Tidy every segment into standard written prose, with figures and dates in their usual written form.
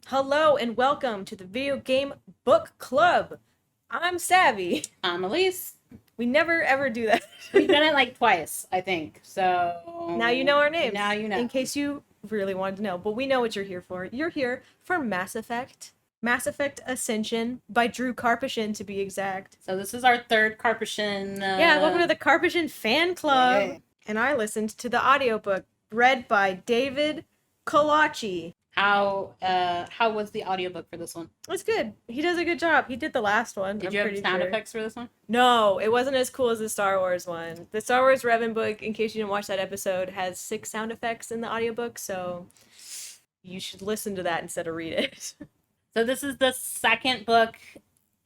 Hello and welcome to the Video Game Book Club. I'm Savvy. I'm Elise. We never ever do that. We've done it like twice, I think. So Now you know our names. Now you know. In case you really wanted to know, but we know what you're here for. You're here for Mass Effect. Mass Effect Ascension by Drew Karpyshyn, to be exact. So this is our third Karpyshyn. Yeah, welcome to the Karpyshyn fan club. Yay. And I listened to the audiobook read by David Kalachi. How was the audiobook for this one? It's good. He does a good job. He did the last one. Did you have sound effects for this one? No, it wasn't as cool as the Star Wars one. The Star Wars Revan book, in case you didn't watch that episode, has 6 sound effects in the audiobook, so you should listen to that instead of read it. So this is the second book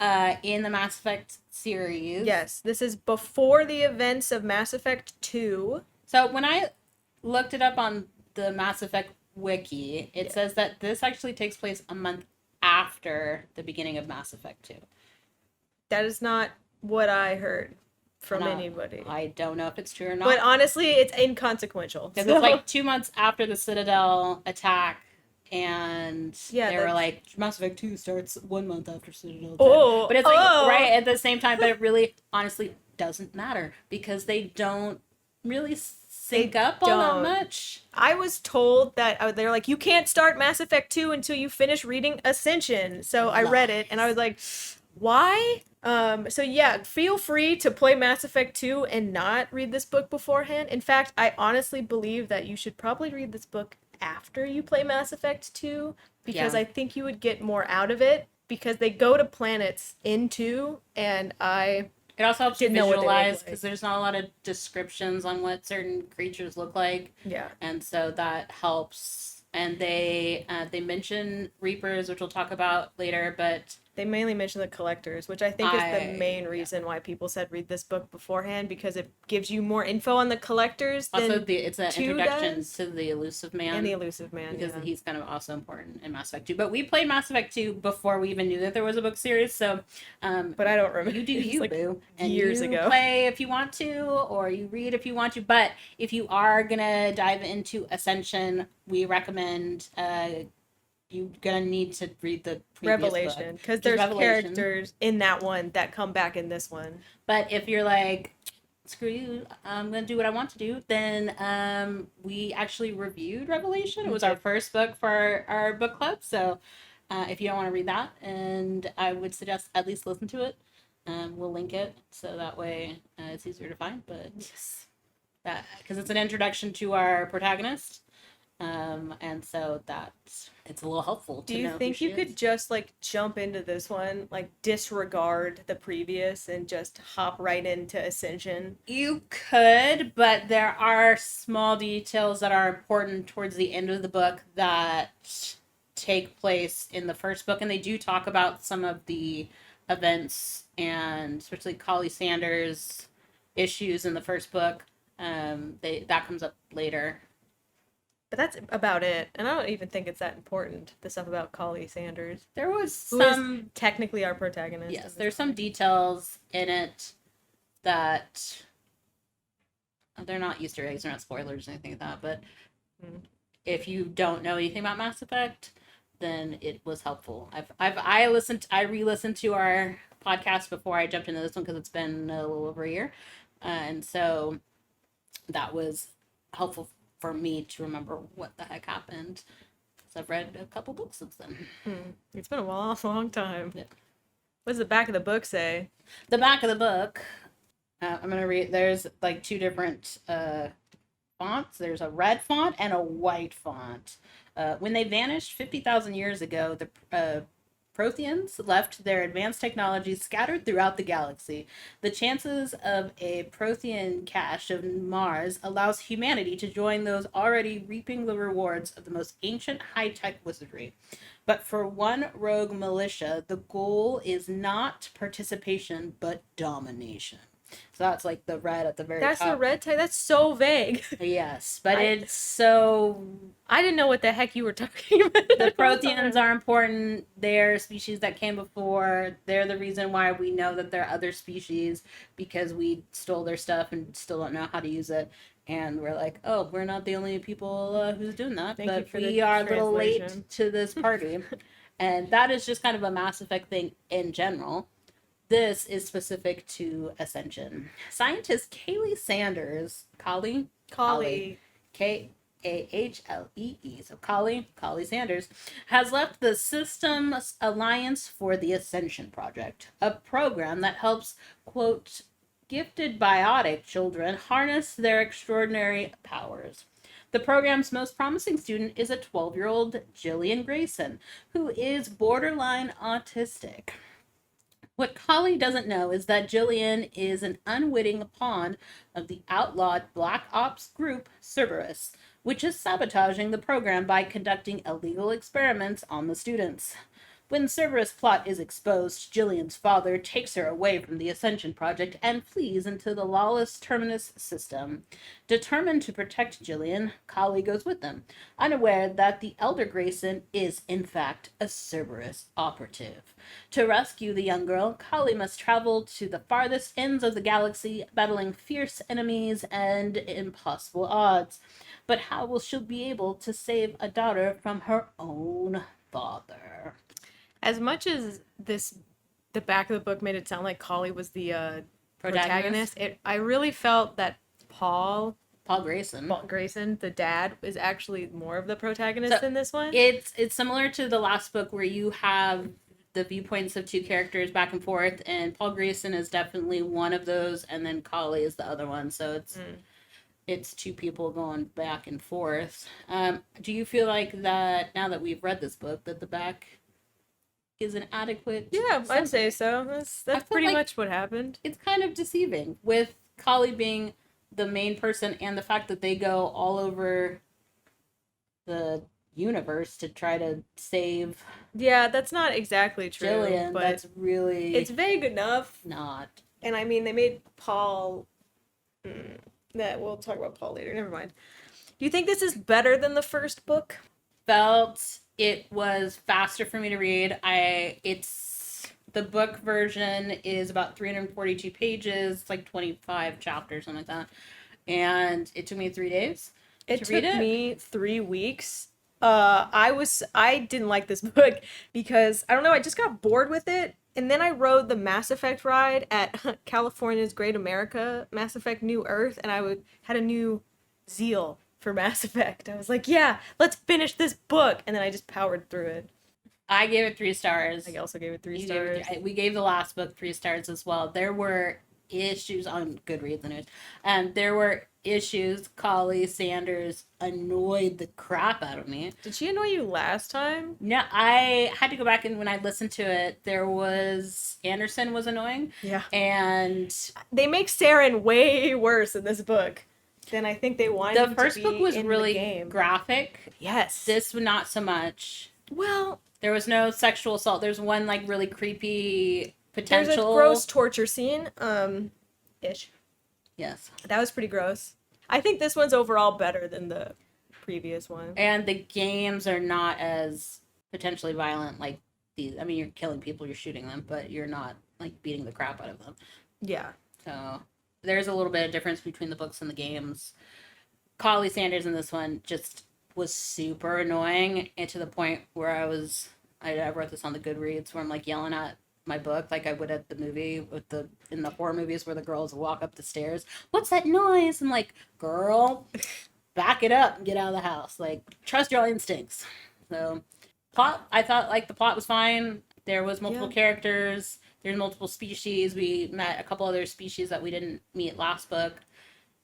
in the Mass Effect series. Yes, this is before the events of Mass Effect 2. So when I looked it up on the Mass Effect wiki, it says that this actually takes place a month after the beginning of Mass Effect 2. That is not what I heard from anybody. I don't know if it's true or not. But honestly, it's inconsequential. Because it's like 2 months after the Citadel attack, and they were like, Mass Effect 2 starts 1 month after Citadel attack. Oh, but it's like right at the same time, but it really honestly doesn't matter because they don't really sync up all that much. I was told that they're like, you can't start Mass Effect 2 until you finish reading Ascension. So I read it and I was like, why? So yeah, feel free to play Mass Effect 2 and not read this book beforehand. In fact, I honestly believe that you should probably read this book after you play Mass Effect 2 because I think you would get more out of it because they go to planets in 2 and it also helps you visualize because there's not a lot of descriptions on what certain creatures look like. Yeah. And so that helps. And they mention Reapers, which we'll talk about later, but they mainly mention the collectors, which I think is the main reason why people said read this book beforehand, because it gives you more info on the collectors. Also, it's an introduction to the Elusive Man. And the Elusive Man, because he's kind of also important in Mass Effect 2. But we played Mass Effect 2 before we even knew that there was a book series, so... but I don't remember. You do you, like boo. And years you ago. Play if you want to, or you read if you want to. But if you are going to dive into Ascension, we recommend... you're gonna need to read the Revelation, because there's characters in that one that come back in this one. But if you're like, screw you, I'm gonna do what I want to do, then we actually reviewed Revelation. It was our first book for our book club, so if you don't want to read that, and I would suggest at least listen to it. We'll link it so that way it's easier to find. But yes, that because it's an introduction to our protagonist. And so that it's a little helpful to know. Do you think you could just like jump into this one, like disregard the previous and just hop right into Ascension? You could, but there are small details that are important towards the end of the book that take place in the first book, and they do talk about some of the events and especially Collie Sanders' issues in the first book. That comes up later. But that's about it. And I don't even think it's that important, the stuff about Collie Sanders. There was some... technically our protagonist. Yes, there's some details in it that... they're not Easter eggs, they're not spoilers or anything like that, but if you don't know anything about Mass Effect, then it was helpful. I re-listened to our podcast before I jumped into this one because it's been a little over a year. And so that was helpful for me to remember what the heck happened, because I've read a couple books since then. It's been a long time. Yeah. What does the back of the book say? The back of the book, I'm going to read, there's like 2 different fonts. There's a red font and a white font. When they vanished 50,000 years ago, the Protheans left their advanced technologies scattered throughout the galaxy. The chances of a Prothean cache of Mars allows humanity to join those already reaping the rewards of the most ancient high-tech wizardry. But for one rogue militia, the goal is not participation, but domination. So that's like the red at the very top. That's the red tag? That's so vague. Yes, but it's so... I didn't know what the heck you were talking about. The Protheans are important. They're species that came before. They're the reason why we know that there are other species, because we stole their stuff and still don't know how to use it. And we're like, oh, we're not the only people who's doing that, Thank you but for the we are a little late translation. to this party. And that is just kind of a Mass Effect thing in general. This is specific to Ascension. Scientist Kaylee Sanders, Collie. Kahlee, so Kaylee Sanders, has left the Systems Alliance for the Ascension Project, a program that helps, quote, gifted biotic children harness their extraordinary powers. The program's most promising student is a 12-year-old Jillian Grayson, who is borderline autistic. What Kali doesn't know is that Jillian is an unwitting pawn of the outlawed Black Ops group Cerberus, which is sabotaging the program by conducting illegal experiments on the students. When Cerberus' plot is exposed, Jillian's father takes her away from the Ascension Project and flees into the lawless Terminus system. Determined to protect Jillian, Kali goes with them, unaware that the elder Grayson is, in fact, a Cerberus operative. To rescue the young girl, Kali must travel to the farthest ends of the galaxy, battling fierce enemies and impossible odds. But how will she be able to save a daughter from her own father? As much as the back of the book made it sound like Collie was the protagonist, I really felt that Paul Grayson, the dad, is actually more of the protagonist in this one. It's similar to the last book where you have the viewpoints of two characters back and forth, and Paul Grayson is definitely one of those, and then Collie is the other one. So it's two people going back and forth. Do you feel like that now that we've read this book that the back is an adequate? Yeah, I'd say so. That's pretty like much what happened. It's kind of deceiving with Collie being the main person and the fact that they go all over the universe to try to save. Yeah, that's not exactly true. Jillian, but that's really, it's vague enough. Not. And I mean, they made Paul. That we'll talk about Paul later. Never mind. Do you think this is better than the first book? Felt it was faster for me to read. The book version is about 342 pages, it's like 25 chapters, something like that. And it took me 3 days. It took me 3 weeks. I didn't like this book because I don't know, I just got bored with it. And then I rode the Mass Effect ride at California's Great America, Mass Effect New Earth, and I had a new zeal for Mass Effect. I was like, yeah, let's finish this book. And then I just powered through it. I gave it 3 stars. I also gave it 3 stars. We gave the last book 3 stars as well. There were issues on Goodreads and news. There were issues. Collie Sanders annoyed the crap out of me. Did she annoy you last time? No, I had to go back, and when I listened to it, Anderson was annoying. Yeah. And they make Saren way worse in this book than I think they wanted. The first book was really graphic. Yes. This not so much. Well, there was no sexual assault. There's one like really creepy potential. There's a gross torture scene. Ish. Yes. That was pretty gross. I think this one's overall better than the previous one. And the games are not as potentially violent like these. I mean, you're killing people, you're shooting them, but you're not like beating the crap out of them. Yeah. So there's a little bit of difference between the books and the games. Collie Sanders in this one just was super annoying, and to the point where I wrote this on the Goodreads where I'm like yelling at my book like I would at the movie in the horror movies where the girls walk up the stairs. What's that noise? I'm like, girl, back it up and get out of the house. Like, trust your instincts. So plot, I thought like the plot was fine. There was multiple characters. There's multiple species. We met a couple other species that we didn't meet last book.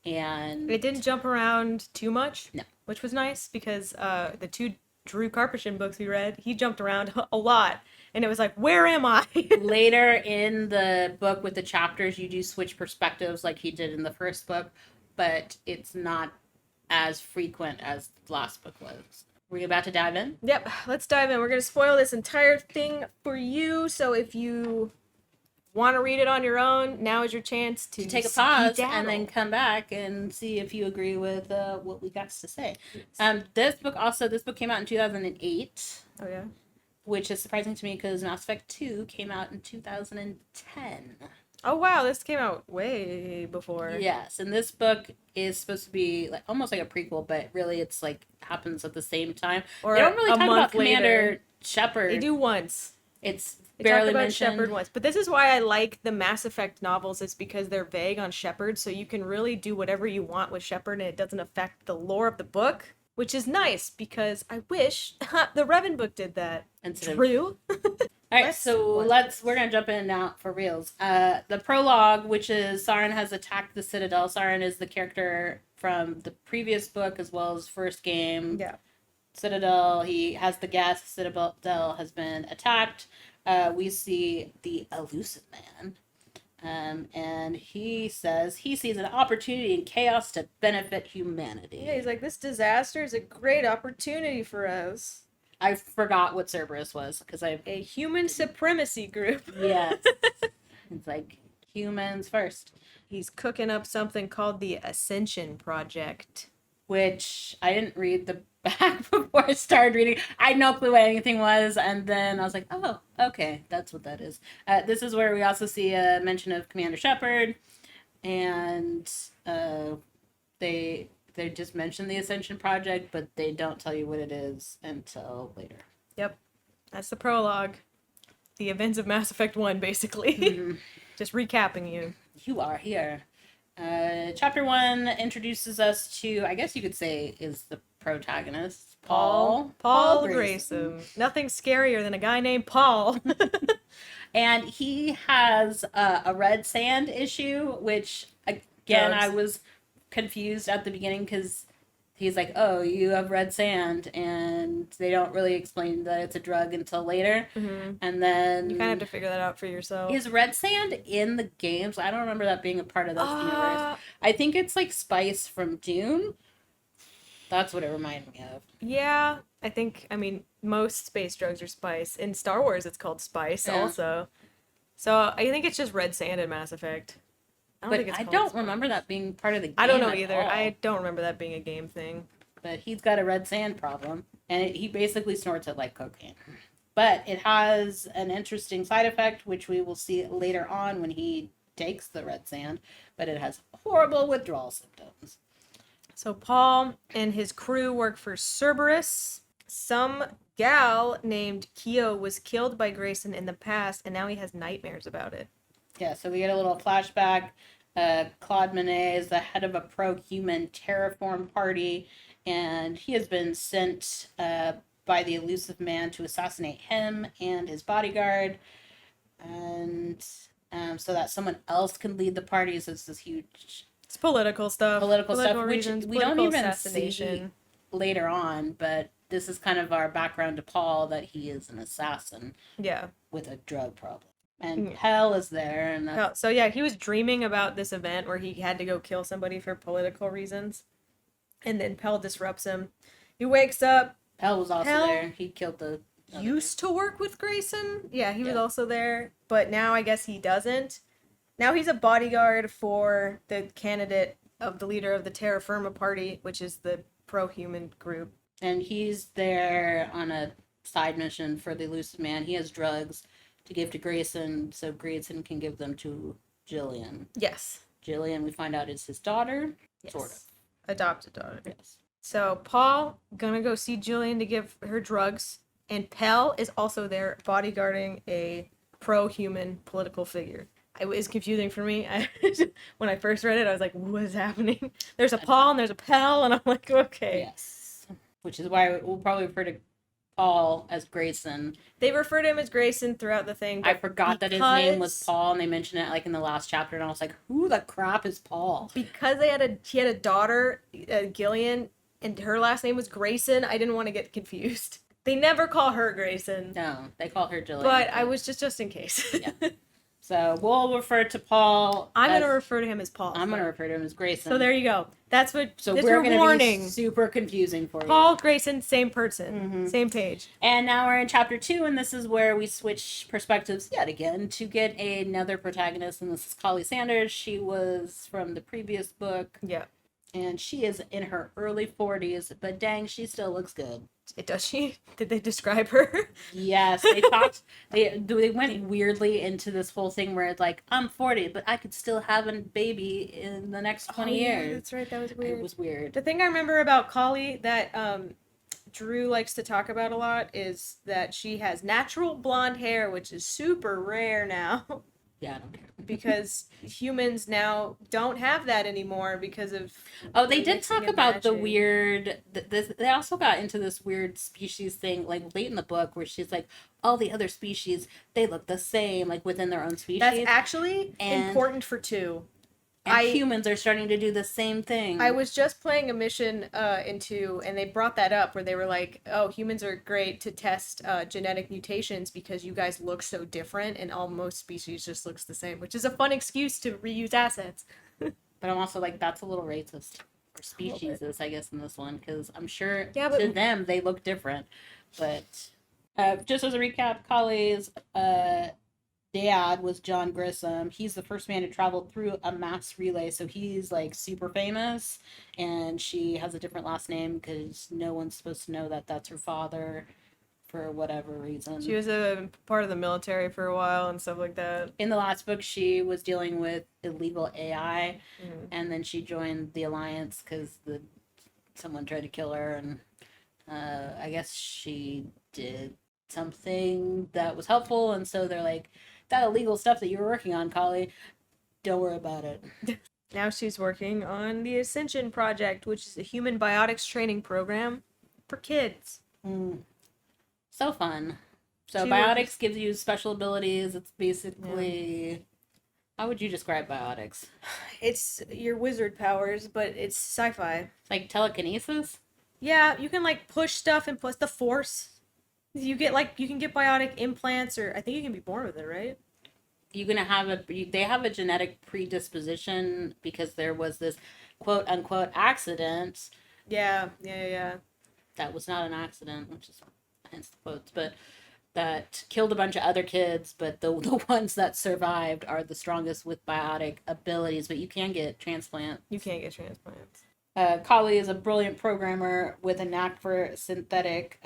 And it didn't jump around too much. No. Which was nice because the 2 Drew Karpyshyn books we read, he jumped around a lot. And it was like, where am I? Later in the book with the chapters, you do switch perspectives like he did in the first book. But it's not as frequent as the last book was. Were you about to dive in? Yep, let's dive in. We're going to spoil this entire thing for you. So if you want to read it on your own, now is your chance to take a pause and then come back and see if you agree with what we got to say. This book came out in 2008. Oh yeah, which is surprising to me because Mass Effect 2 came out in 2010. Oh wow, this came out way before. Yes, and this book is supposed to be like almost like a prequel, but really it's like happens at the same time. Or They don't really a talk about month Commander later. Shepard. They do once. It's They talk barely about mentioned. Shepard once. But this is why I like the Mass Effect novels, is because they're vague on Shepard, so you can really do whatever you want with Shepard and it doesn't affect the lore of the book. Which is nice, because I wish the Revan book did that. True. All right, we're gonna jump in now for reals. The prologue, which is Sauron has attacked the Citadel. Sauron is the character from the previous book as well as first game. Yeah. Citadel. He has the gas. Citadel has been attacked. We see the elusive man. And he says he sees an opportunity in chaos to benefit humanity. Yeah, he's like, this disaster is a great opportunity for us. I forgot what Cerberus was because a human supremacy group. Yes. It's like humans first. He's cooking up something called the Ascension Project, which I didn't read the back before I started reading. I had no clue what anything was, and then I was like, oh, okay, that's what that is. This is where we also see a mention of Commander Shepard, and they just mention the Ascension Project, but they don't tell you what it is until later. Yep, that's the prologue. The events of Mass Effect 1, basically. Mm-hmm. Just recapping you. You are here. Chapter 1 introduces us to, I guess you could say, is the protagonist, Paul Grayson. Nothing scarier than a guy named Paul. And he has a red sand issue, which, again, I was confused at the beginning because he's like, oh, you have red sand, and they don't really explain that it's a drug until later. Mm-hmm. And then you kind of have to figure that out for yourself. Is red sand in the games? I don't remember that being a part of this universe. I think it's like spice from Dune. That's what it reminded me of. Yeah, I mean, most space drugs are spice. In Star Wars, it's called spice also. So I think it's just red sand in Mass Effect. I don't remember that being part of the game. I don't know either. I don't remember that being a game thing. But he's got a red sand problem, and he basically snorts it like cocaine. But it has an interesting side effect, which we will see later on when he takes the red sand. But it has horrible withdrawal symptoms. So Paul and his crew work for Cerberus. Some gal named Keo was killed by Grayson in the past, and now he has nightmares about it. Yeah, so we get a little flashback. Claude Monet is the head of a pro-human terraform party, and he has been sent by the elusive man to assassinate him and his bodyguard, and so that someone else can lead the party. So it's this huge... It's political stuff. Political stuff, reasons, which we don't even see later on, but this is kind of our background to Paul, that he is an assassin. Yeah. With a drug problem. And Pell is there. And so yeah, he was dreaming about this event where he had to go kill somebody for political reasons. And then Pell disrupts him. He wakes up. Pell was also there. He killed the... Used to work with Grayson. Yeah, he was also there. But now I guess he doesn't. Now he's a bodyguard for the candidate of the leader of the Terra Firma party, which is the pro-human group. And he's there on a side mission for the elusive man. He has drugs to give to Grayson, so Grayson can give them to Jillian. Yes. Jillian, we find out, is his daughter. Yes. Sort of. Adopted daughter. Yes. So Paul gonna go see Jillian to give her drugs, and Pell is also there bodyguarding a pro-human political figure. It was confusing for me. When I first read it, I was like, what is happening? There's a Paul and there's a Pell, and I'm like, okay. Yes. Which is why we'll probably refer to Paul as Grayson. They refer to him as Grayson throughout the thing. I forgot that his name was Paul, and they mentioned it like in the last chapter, and I was like, who the crap is Paul? Because he had a daughter, Gillian, and her last name was Grayson, I didn't want to get confused. They never call her Grayson. No, they call her Jillian. But I was just in case. Yeah. So we'll refer to Paul. I'm going to refer to him as Paul. I'm going to refer to him as Grayson. So there you go. That's what. So we're going to be super confusing for you. Paul, Grayson, same person, same page. And now we're in chapter 2, and this is where we switch perspectives yet again to get another protagonist, and this is Collie Sanders. She was from the previous book. Yeah. and she is in her early 40s, but dang, she still looks good. Does she? Did they describe her? Yes, they talked. They went weirdly into this whole thing where it's like, I'm 40, but I could still have a baby in the next 20 Yeah, years. that's right. That was weird. It was weird. The thing I remember about Kali that Drew likes to talk about a lot is that she has natural blonde hair, which is super rare now. Yeah, I don't care. Because humans now don't have that anymore because of they did mixing talk and about the matching. weird they also got into this weird species thing like late in the book where she's like all the other species they look the same like within their own species. That's actually And- important for 2. and humans are starting to do the same thing. I was just playing a mission in 2, and they brought that up where they were like, oh, humans are great to test genetic mutations because you guys look so different and most species just looks the same, which is a fun excuse to reuse assets. But I'm also like, that's a little racist for species, I guess, in this one, because I'm sure to them they look different. But just as a recap, Kali's dad was John Grissom. He's the first man to travel through a mass relay, so he's like super famous. And she has a different last name because no one's supposed to know that that's her father for whatever reason. She was a part of the military for a while and stuff like that. In the last book, she was dealing with illegal AI, and then she joined the Alliance because someone tried to kill her, and I guess she did something that was helpful, and so they're like, that illegal stuff that you were working on, Kali, don't worry about it. Now she's working on the Ascension project, which is a human biotics training program for kids. So fun. So biotics gives you special abilities. It's basically how would you describe biotics? It's your wizard powers, but it's sci-fi. Like telekinesis? Yeah, you can like push stuff and plus the force. You can get biotic implants, or I think you can be born with it, right? You're gonna have they have a genetic predisposition because there was this quote unquote accident. Yeah. That was not an accident, which is hence the quotes, but that killed a bunch of other kids, but the ones that survived are the strongest with biotic abilities, but you can get transplants. You can't get transplants. Kali is a brilliant programmer with a knack for synthetics.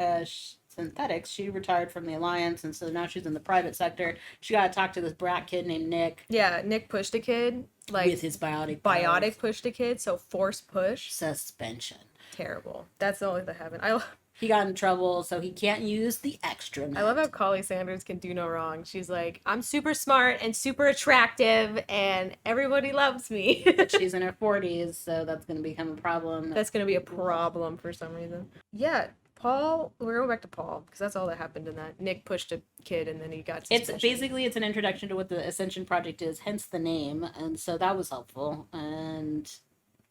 She retired from the Alliance, and so now she's in the private sector. She got to talk to this brat kid named Nick. Yeah, Nick pushed a kid. With his biotic powers. Pushed a kid, so force push. Suspension. Terrible. That's the only thing that happened. He got in trouble, so he can't use the extra net. I love how Kali Sanders can do no wrong. She's like, I'm super smart and super attractive, and everybody loves me. But she's in her 40s, so that's going to become a problem. That's going to be a problem for some reason. Yeah, Paul, we're going back to Paul, because that's all that happened in that. Nick pushed a kid, and then he got suspicion. It's an introduction to what the Ascension Project is, hence the name, and so that was helpful. And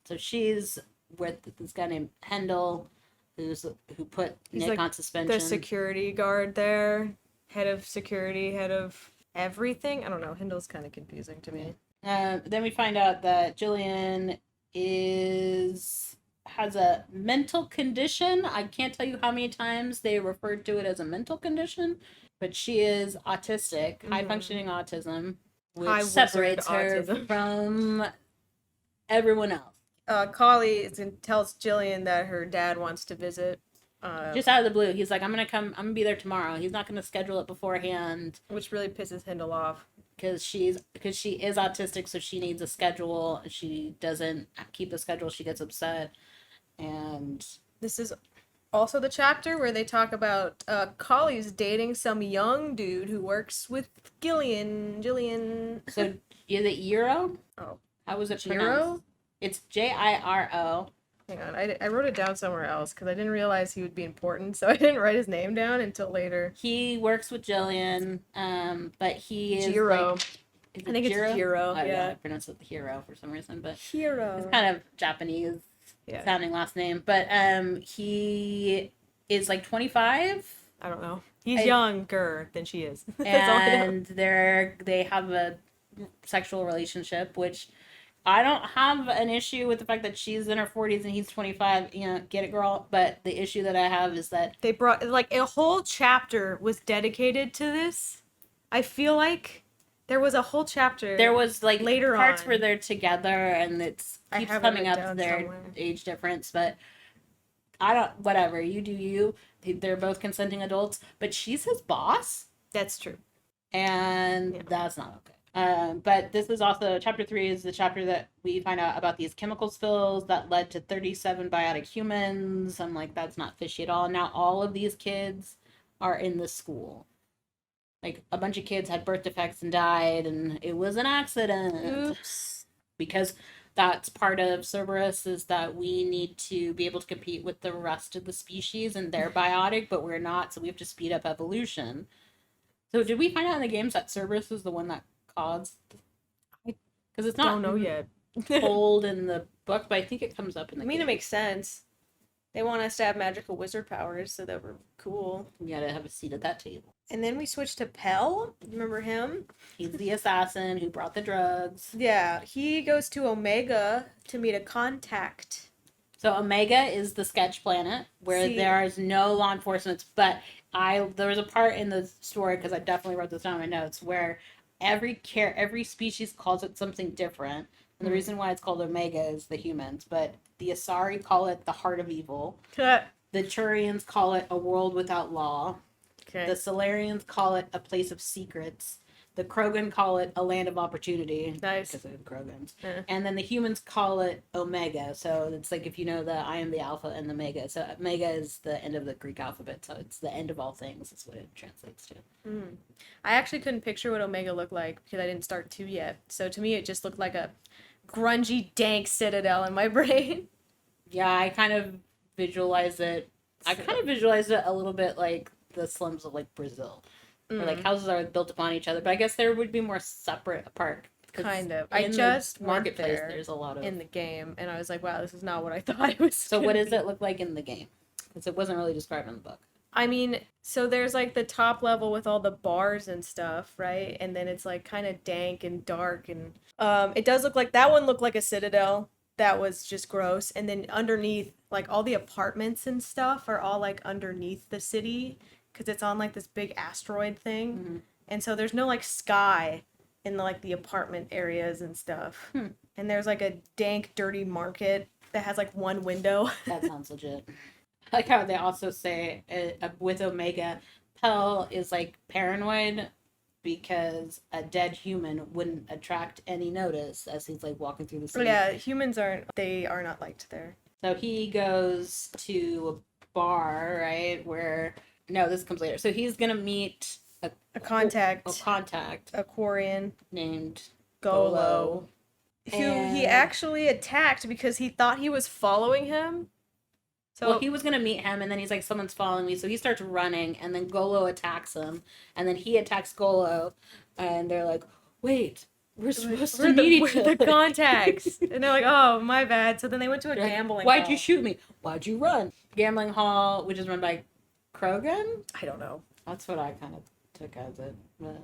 so she's with this guy named Hendel, who put Nick on suspension. The security guard there, head of security, head of everything. I don't know. Hendel's kind of confusing to me. Then we find out that Jillian has a mental condition. I can't tell you how many times they referred to it as a mental condition, but she is autistic, high functioning autism, which separates her from everyone else. Kali tells Jillian that her dad wants to visit. Just out of the blue, he's like, I'm gonna be there tomorrow. He's not gonna schedule it beforehand, which really pisses Hendel off because she is autistic, so she needs a schedule. She doesn't keep the schedule, she gets upset. And this is also the chapter where they talk about Kali's dating some young dude who works with Jillian. So is it Euro? Oh, how was it Giro? pronounced? It's Jiro. Hang on, I wrote it down somewhere else because I didn't realize he would be important, so I didn't write his name down until later. He works with Jillian, but he is Giro. Like, I think Giro? It's Hero. Oh, yeah, I pronounce it Hero for some reason, but Hero. It's kind of Japanese sounding last name. But he is like 25. I don't know. He's younger than she is. And they have a sexual relationship, which I don't have an issue with the fact that she's in her 40s and he's 25. You know, get it, girl. But the issue that I have is that they brought like a whole chapter was dedicated to this. I feel like There was a whole chapter. There was like later parts on where they're together and it's I keeps have it coming written up down their somewhere. age difference, but I don't. Whatever you do, you. They're both consenting adults, but she's his boss, That's true. and Yeah. that's not okay. But this is also chapter 3 is the chapter that we find out about these chemical spills that led to 37 biotic humans. I'm like, that's not fishy at all. Now all of these kids are in the school. Like a bunch of kids had birth defects and died, and it was an accident. Oops. Because that's part of Cerberus is that we need to be able to compete with the rest of the species, and they're biotic, but we're not, so we have to speed up evolution. So did we find out in the games that Cerberus is the one that caused? Because it's not Don't know yet. told in the book, but I think it comes up in the. I mean, game. it makes sense. They want us to have magical wizard powers, so that we're cool. We gotta have a seat at that table. And then we switched to Pell. Remember him? He's the assassin who brought the drugs. Yeah, he goes to Omega to meet a contact. So Omega is the sketch planet where there is no law enforcement, but there was a part in the story, because I definitely wrote this down in my notes, where every species calls it something different. And the reason why it's called Omega is the humans, but the Asari call it the heart of evil. The Turians call it a world without law. Okay. The Solarians call it a place of secrets. The Krogan call it a land of opportunity. Nice. Because of the Krogans. Yeah. And then the humans call it Omega. So it's like if you know the I am the Alpha and the Mega. So Omega is the end of the Greek alphabet. So it's the end of all things. That's what it translates to. I actually couldn't picture what Omega looked like because I didn't start 2 yet. So to me, it just looked like a grungy, dank citadel in my brain. Yeah, I kind of visualize it. I kind of visualized it a little bit like the slums of like Brazil. Where like houses are built upon each other, but I guess there would be more separate apart. Kind of. I just marketplace. There there's a lot of in the game, and I was like, "Wow, this is not what I thought it was." So, what does it look like in the game? Because it wasn't really described in the book. I mean, so there's like the top level with all the bars and stuff, right? And then it's like kind of dank and dark, and it does look like that one looked like a citadel. That was just gross. And then underneath, like all the apartments and stuff are all like underneath the city. Because it's on like this big asteroid thing, and so there's no like sky in the apartment areas and stuff. And there's like a dank, dirty market that has like one window. That sounds legit. I like how they also say with Omega, Pell is like paranoid because a dead human wouldn't attract any notice as he's like walking through the city. Yeah, humans are not liked there. So he goes to a bar, right, where. No, this comes later. So he's gonna meet a contact, a Quarian named Golo, who he actually attacked because he thought he was following him. So well, he was gonna meet him, and then he's like, "Someone's following me." So he starts running, and then Golo attacks him, and then he attacks Golo, and they're like, "Wait, we're supposed to meet each other." The contacts, and they're like, "Oh, my bad." So then they went to a gambling. Why'd you shoot me? Why'd you run? Gambling hall, which is run by Krogan? I don't know. That's what I kind of took as it. But,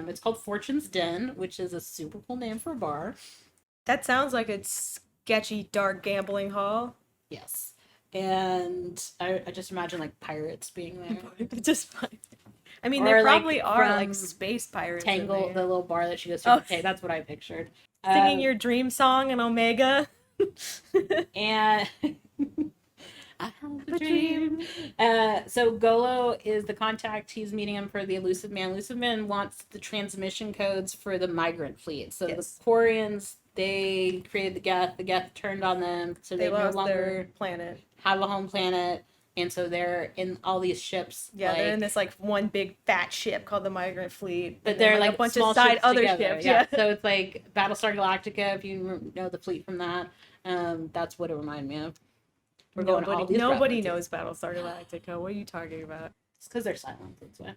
it's called Fortune's Den, which is a super cool name for a bar. That sounds like a sketchy, dark gambling hall. Yes. And I just imagine like pirates being there. Just fine. I mean, there probably are like space pirates. Tangle, the little bar that she goes to. Oh. Okay, that's what I pictured. Singing your dream song in Omega. And I have a dream. So Golo is the contact. He's meeting him for the Elusive Man. Elusive Man wants the transmission codes for the migrant fleet. So the Quarians, they created the Geth. The Geth turned on them, so they no longer their planet. Have a home planet. And so they're in all these ships. Yeah, they're in this like one big fat ship called the Migrant Fleet. But they're like a bunch small of side ships other together. ships. Yeah. So it's like Battlestar Galactica, if you know the fleet from that. That's what it reminded me of. Nobody knows Battlestar Galactica. What are you talking about? It's because they're silent. That's why.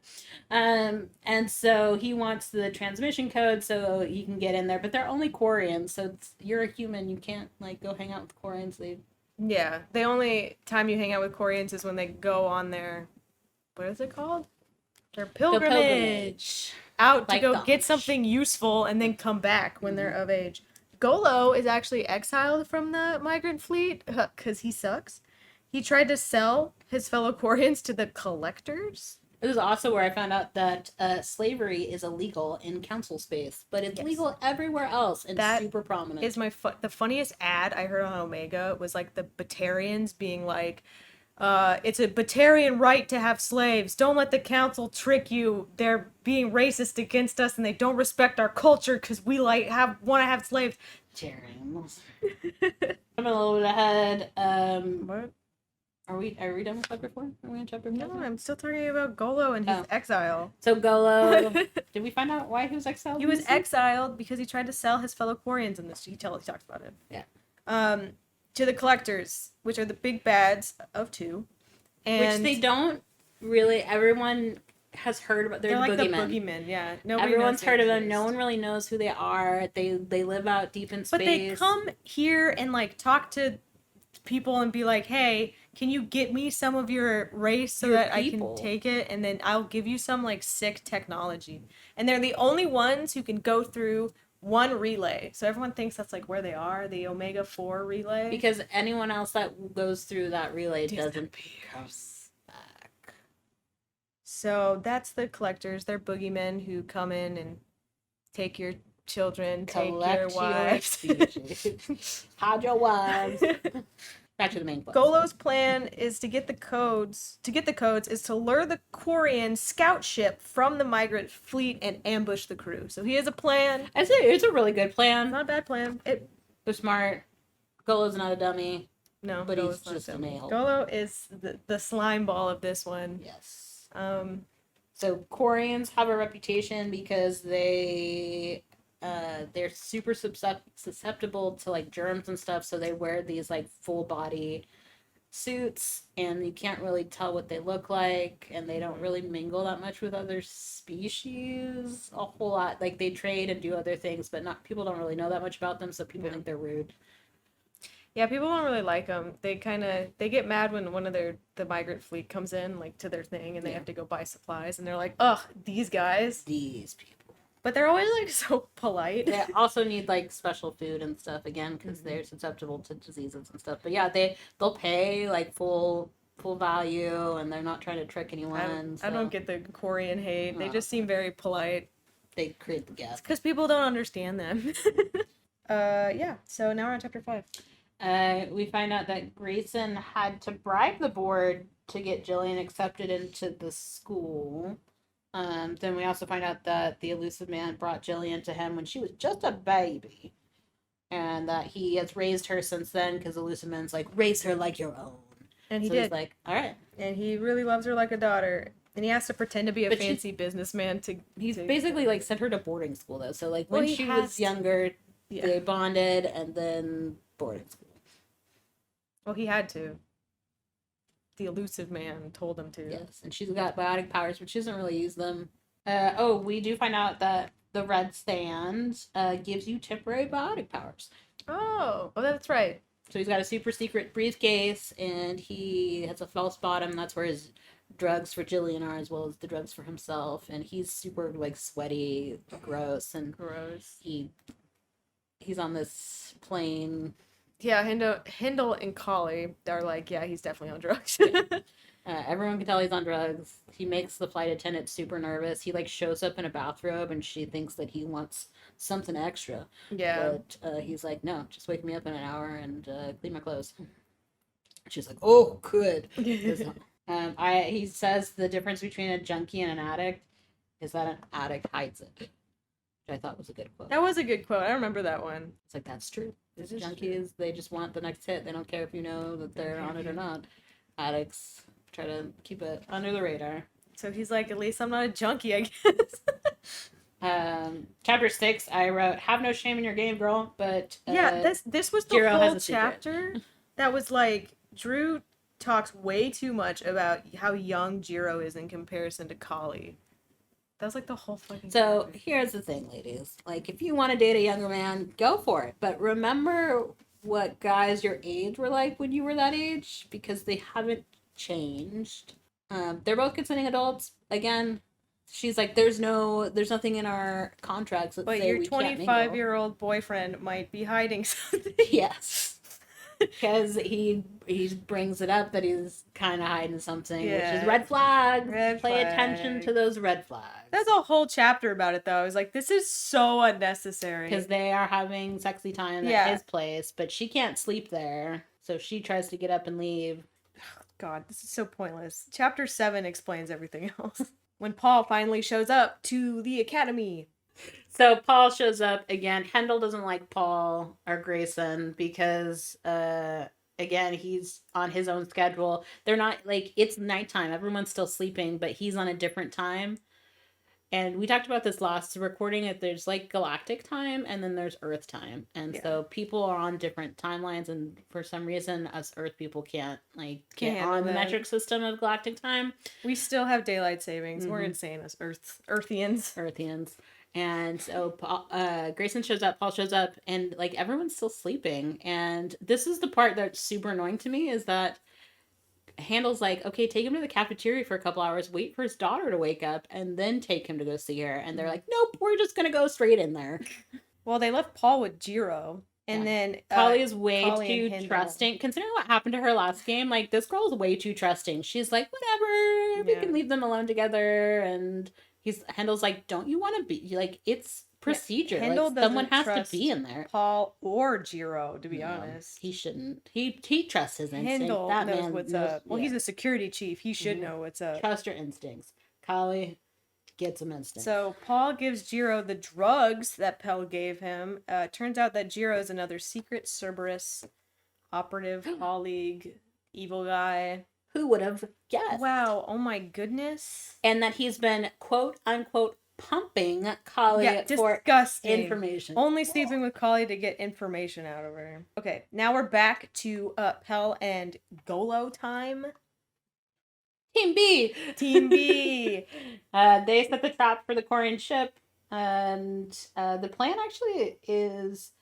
And so he wants the transmission code so he can get in there. But they're only Quarians, so you're a human. You can't like go hang out with Quarians. Yeah, the only time you hang out with Quarians is when they go on their, what is it called? Their pilgrimage. Out to go get something useful and then come back when they're of age. Golo is actually exiled from the migrant fleet because he sucks. He tried to sell his fellow Quarians to the collectors, This is also where I found out that slavery is illegal in council space, but it's Yes. legal everywhere else and That super prominent. is the funniest ad I heard on Omega was like the Batarians being like, it's a Batarian right to have slaves. Don't let the council trick you. They're being racist against us and they don't respect our culture because we want to have slaves. Batarians. I'm a little bit ahead. What? Are we done with chapter 4? Are we on chapter 5? No, I'm still talking about Golo and his exile. So Golo, did we find out why he was exiled? He was exiled because he tried to sell his fellow Quarians in this. He talks about it. Yeah. To the collectors, which are the big bads of 2. And which they don't really, everyone has heard about. They're like boogeymen. The boogeymen, yeah. Everyone's heard of them. No one really knows who they are. They live out deep in space. But they come here and like talk to people and be like, hey, can you get me some of your race so that I can take it, and then I'll give you some like sick technology. And they're the only ones who can go through one relay. So everyone thinks that's like where they are, the Omega 4 relay. Because anyone else that goes through that relay doesn't come back. So that's the collectors. They're boogeymen who come in and take your children, take your wives. Hide your wives. Back to the main quest. Golo's plan is to get the codes. To get the codes is to lure the Quarian scout ship from the migrant fleet and ambush the crew. So he has a plan. It's a really good plan. Not a bad plan. They're smart. Golo's not a dummy. No, but he's just a male. Golo is the slime ball of this one. Yes. So Quarians have a reputation because they're super susceptible to like germs and stuff, so they wear these like full body suits and you can't really tell what they look like, and they don't really mingle that much with other species a whole lot. Like they trade and do other things, but people don't really know that much about them, so people think they're rude. Yeah, people don't really like them. They get mad when one of the migrant fleet comes in like to their thing and they have to go buy supplies, and they're like, ugh, these people. But they're always like so polite. They also need like special food and stuff again because they're susceptible to diseases and stuff. But yeah, they'll pay like full value, and they're not trying to trick anyone. I don't get the Quarian hate. No. They just seem very polite. They create the gap because people don't understand them. Yeah. So now we're on chapter 5. We find out that Grayson had to bribe the board to get Jillian accepted into the school. Then we also find out that the elusive man brought Jillian to him when she was just a baby, and that he has raised her since then because elusive man's like, raise her like your own. And he did. He's like, all right. And he really loves her like a daughter. And he has to pretend to be a fancy businessman to. He's basically like sent her to boarding school though. So like when she was younger, they bonded, and then boarding school. Well, he had to. The elusive man told him to. Yes, and she's got biotic powers, but she doesn't really use them. We do find out that the red stand gives you temporary biotic powers. Oh, that's right. So he's got a super secret briefcase, and he has a false bottom. That's where his drugs for Jillian are, as well as the drugs for himself. And he's super like sweaty, gross. He's on this plane. Yeah, Hindle and Collie are like, yeah, he's definitely on drugs. Everyone can tell he's on drugs. He makes the flight attendant super nervous. He like shows up in a bathrobe, and she thinks that he wants something extra. Yeah. But he's like, no, just wake me up in an hour and clean my clothes. She's like, oh, good. He says the difference between a junkie and an addict is that an addict hides it. Which I thought was a good quote. That was a good quote. I remember that one. It's like, that's true. Junkies, they just want the next hit. They don't care if you know that they're on it or not. Addicts try to keep it under the radar. So he's like, at least I'm not a junkie, I guess. Chapter 6, I wrote, have no shame in your game, girl. But this was the whole chapter that was like, Drew talks way too much about how young Jiro is in comparison to Kali. That was like the whole fucking chapter. Here's the thing, ladies. Like, if you want to date a younger man, go for it. But remember what guys your age were like when you were that age, because they haven't changed. They're both consenting adults. Again, she's like, there's nothing in our contracts that say we can't mingle. But your 25-year-old boyfriend might be hiding something. Yes. because he brings it up that he's kind of hiding something, which is Yeah. red flags. Red Pay attention to flags. those red flags. There's a whole chapter about it, though. I was like, this is so unnecessary. Because they are having sexy time at his place, but she can't sleep there, so she tries to get up and leave. God, this is so pointless. Chapter 7 explains everything else. When Paul finally shows up to the academy. So Paul shows up again. Hendel doesn't like Paul or Grayson because, again, he's on his own schedule. They're not, like, it's nighttime. Everyone's still sleeping, but he's on a different time. And we talked about this last recording, that there's, like, galactic time and then there's Earth time. And so people are on different timelines, and for some reason, us Earth people can't get on the metric system of galactic time. We still have daylight savings. We're insane as Earthians. And so Grayson shows up, Paul shows up, and, like, everyone's still sleeping. And this is the part that's super annoying to me, is that Handel's like, okay, take him to the cafeteria for a couple hours, wait for his daughter to wake up, and then take him to go see her. And they're like, nope, we're just going to go straight in there. Well, they left Paul with Jiro. And then Kali is way too trusting. Considering what happened to her last game, like, this girl is way too trusting. She's like, whatever, we can leave them alone together. And Handel's like, don't you want to be, like, it's procedure. Like, someone has to be in there. Paul or Jiro, to be honest. He shouldn't. He trusts his instinct. Handel that knows man what's knows, up. Well, he's a security chief. He should know what's up. Trust your instincts. Kali, get some instincts. So Paul gives Jiro the drugs that Pell gave him. Turns out that Jiro is another secret Cerberus operative, colleague, evil guy. Who would have guessed? Wow, oh my goodness. And that he's been, quote unquote, pumping Kali for information. Only sleeping with Kali to get information out of her. Okay, now we're back to Pell and Golo time. Team B! They set the trap for the Quarian ship, and the plan actually is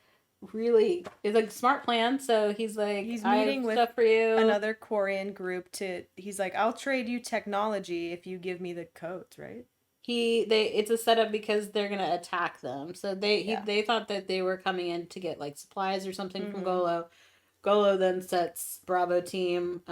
a smart plan. So he's meeting with stuff for you. Another Quarian group he's like, I'll trade you technology if you give me the codes, right? It's a setup because they're gonna attack them. So they thought that they were coming in to get, like, supplies or something from Golo. Golo then sets Bravo team,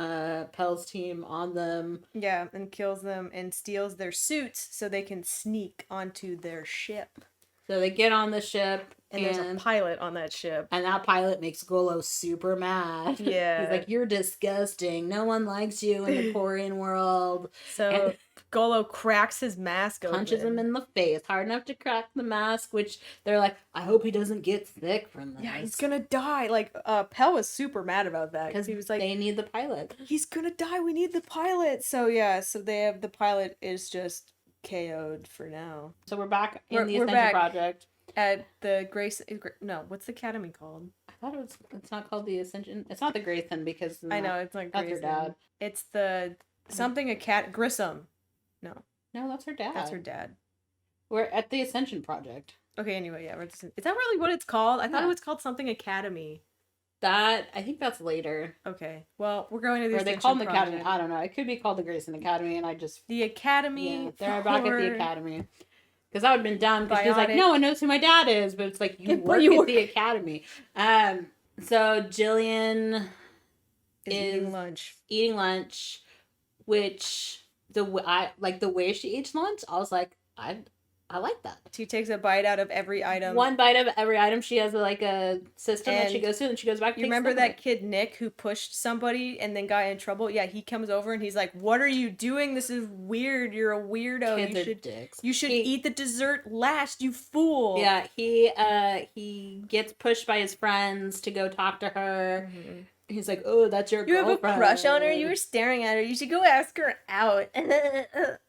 Pell's team on them. Yeah, and kills them and steals their suits so they can sneak onto their ship. So they get on the ship. And there's a pilot on that ship. And that pilot makes Golo super mad. Yeah. He's like, you're disgusting. No one likes you in the Quarian world. So Golo cracks his mask open. Punches him in the face. Hard enough to crack the mask, which they're like, I hope he doesn't get sick from this. Yeah, he's gonna die. Like, Pell was super mad about that. Because he was like, they need the pilot. He's gonna die. We need the pilot. So, yeah. So they have the pilot is just KO'd for now. So we're back in the Ascension project. At the what's the academy called? I thought it's not called the Ascension. It's not the Grayson because I know it's not Grayson. That's her dad. It's the something Grissom. No, that's her dad. That's her dad. We're at the Ascension project. Okay, anyway, yeah. Is that really what it's called? I thought it was called something Academy. I think that's later. Okay, well, we're going to the Ascension they call the Academy. I don't know. It could be called the Grayson Academy, and the Academy. Yeah, they're back at the Academy. Because that would have been dumb. Because she's like, no one knows who my dad is, but it's like you work at the Academy. So Jillian is eating lunch, which the way she eats lunch, I was like, I like that. She takes a bite out of every item. One bite of every item. She has a system that she goes to, and she goes back. You remember that kid Nick who pushed somebody and then got in trouble? Yeah, he comes over and he's like, "What are you doing? This is weird. You're a weirdo. You should eat the dessert last, you fool." Yeah, he gets pushed by his friends to go talk to her. Mm-hmm. He's like, "Oh, that's your girlfriend. You have a crush on her? You were staring at her. You should go ask her out."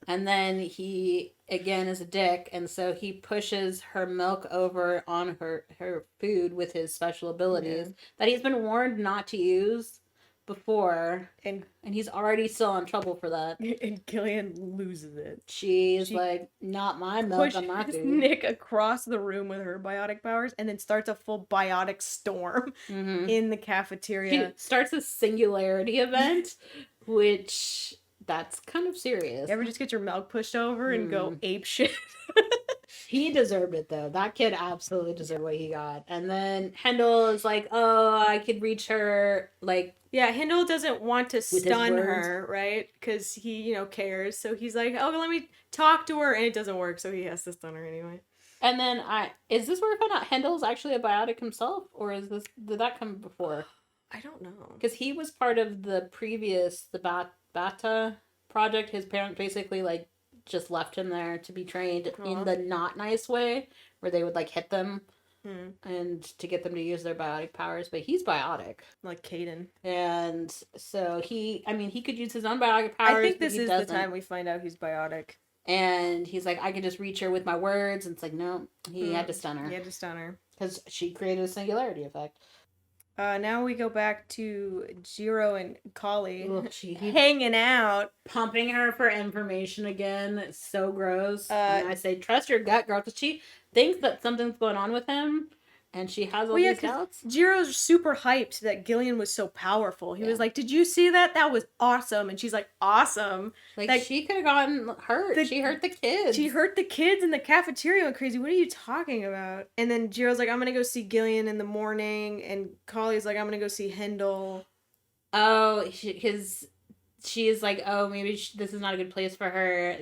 And then he, again, is a dick, and so he pushes her milk over on her food with his special abilities that he's been warned not to use before, and he's already still in trouble for that. And Gillian loses it. She's like, not my milk on my food. Nick across the room with her biotic powers, and then starts a full biotic storm in the cafeteria. She starts a singularity event, which that's kind of serious. You ever just get your milk pushed over and go ape shit? He deserved it though. That kid absolutely deserved what he got. And then Hendel is like, "Oh, I could reach her like Yeah, Hindle doesn't want to with his stun words." her, right? Because he, cares. So he's like, oh, let me talk to her. And it doesn't work. So he has to stun her anyway. And then is this where I found out Hendel's actually a biotic himself, or did that come before? I don't know. Because he was part of the previous Bata project. His parents basically like just left him there to be trained in the not nice way, where they would like hit them and to get them to use their biotic powers. But he's biotic, like Caden, and so he could use his own biotic powers. I think this is the time we find out he's biotic. And he's like, I could just reach her with my words. And it's like, no, he had to stun her. He had to stun her. Because she created a singularity effect. Now we go back to Jiro and Kali She hanging out. Pumping her for information again. It's so gross. And I say, trust your gut, girl. Because she thinks that something's going on with him. And she has all these doubts. Jiro's super hyped that Gillian was so powerful. He was like, did you see that? That was awesome. And she's like, awesome. Like she could have gotten hurt. She hurt the kids. She hurt the kids in the cafeteria. Went crazy. What are you talking about? And then Jiro's like, I'm going to go see Gillian in the morning. And Kali's like, I'm going to go see Hendel. Oh, because she is like, oh, maybe this is not a good place for her.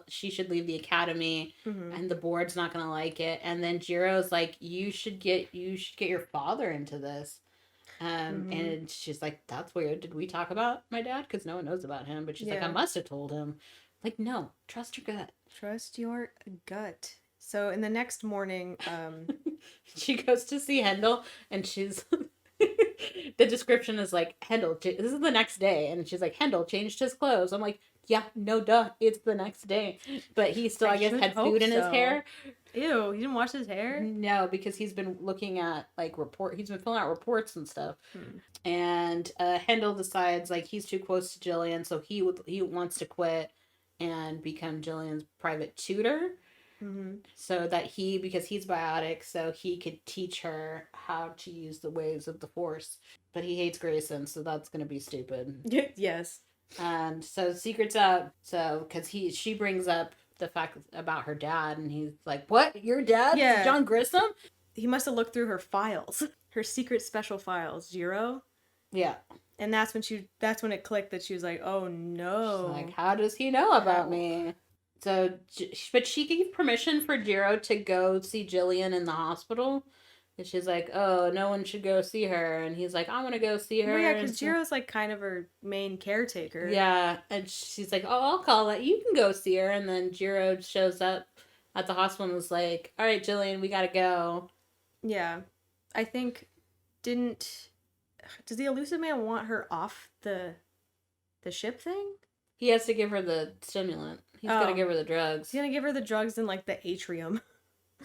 She should leave the academy, and the board's not gonna like it. And then Jiro's like, you should get your father into this. And she's like, that's weird. Did we talk about my dad? Because no one knows about him. But she's like, I must have told him. Like, no, trust your gut. Trust your gut. So in the next morning, she goes to see Hendel, and she's the description is like, Hendel, this is the next day, and she's like, Hendel changed his clothes. I'm like, yeah, no duh, it's the next day. But he still, I guess, had food in his hair. Ew, he didn't wash his hair? No, because he's been looking at, like, he's been filling out reports and stuff. And Hendel decides, like, he's too close to Jillian, so he wants to quit and become Jillian's private tutor. So that because he's biotic, so he could teach her how to use the waves of the Force. But he hates Grayson, so that's going to be stupid. Yes. And so secret's out. So because she brings up the fact about her dad, and he's like, "What? Your dad? Yeah. John Grissom?" He must have looked through her files, her secret special files, Jiro. Yeah. And that's when it clicked that she was like, "Oh no!" She's like, how does he know about me? So, but she gave permission for Jiro to go see Jillian in the hospital. And she's like, oh, no one should go see her. And he's like, I want to go see her. Well, yeah, because Jiro's like kind of her main caretaker. Yeah. And she's like, oh, I'll call it. You can go see her. And then Jiro shows up at the hospital and was like, all right, Jillian, we got to go. Yeah. I think, does the elusive man want her off the ship thing? He has to give her the stimulant. He's got to give her the drugs. He's going to give her the drugs in, like, the atrium.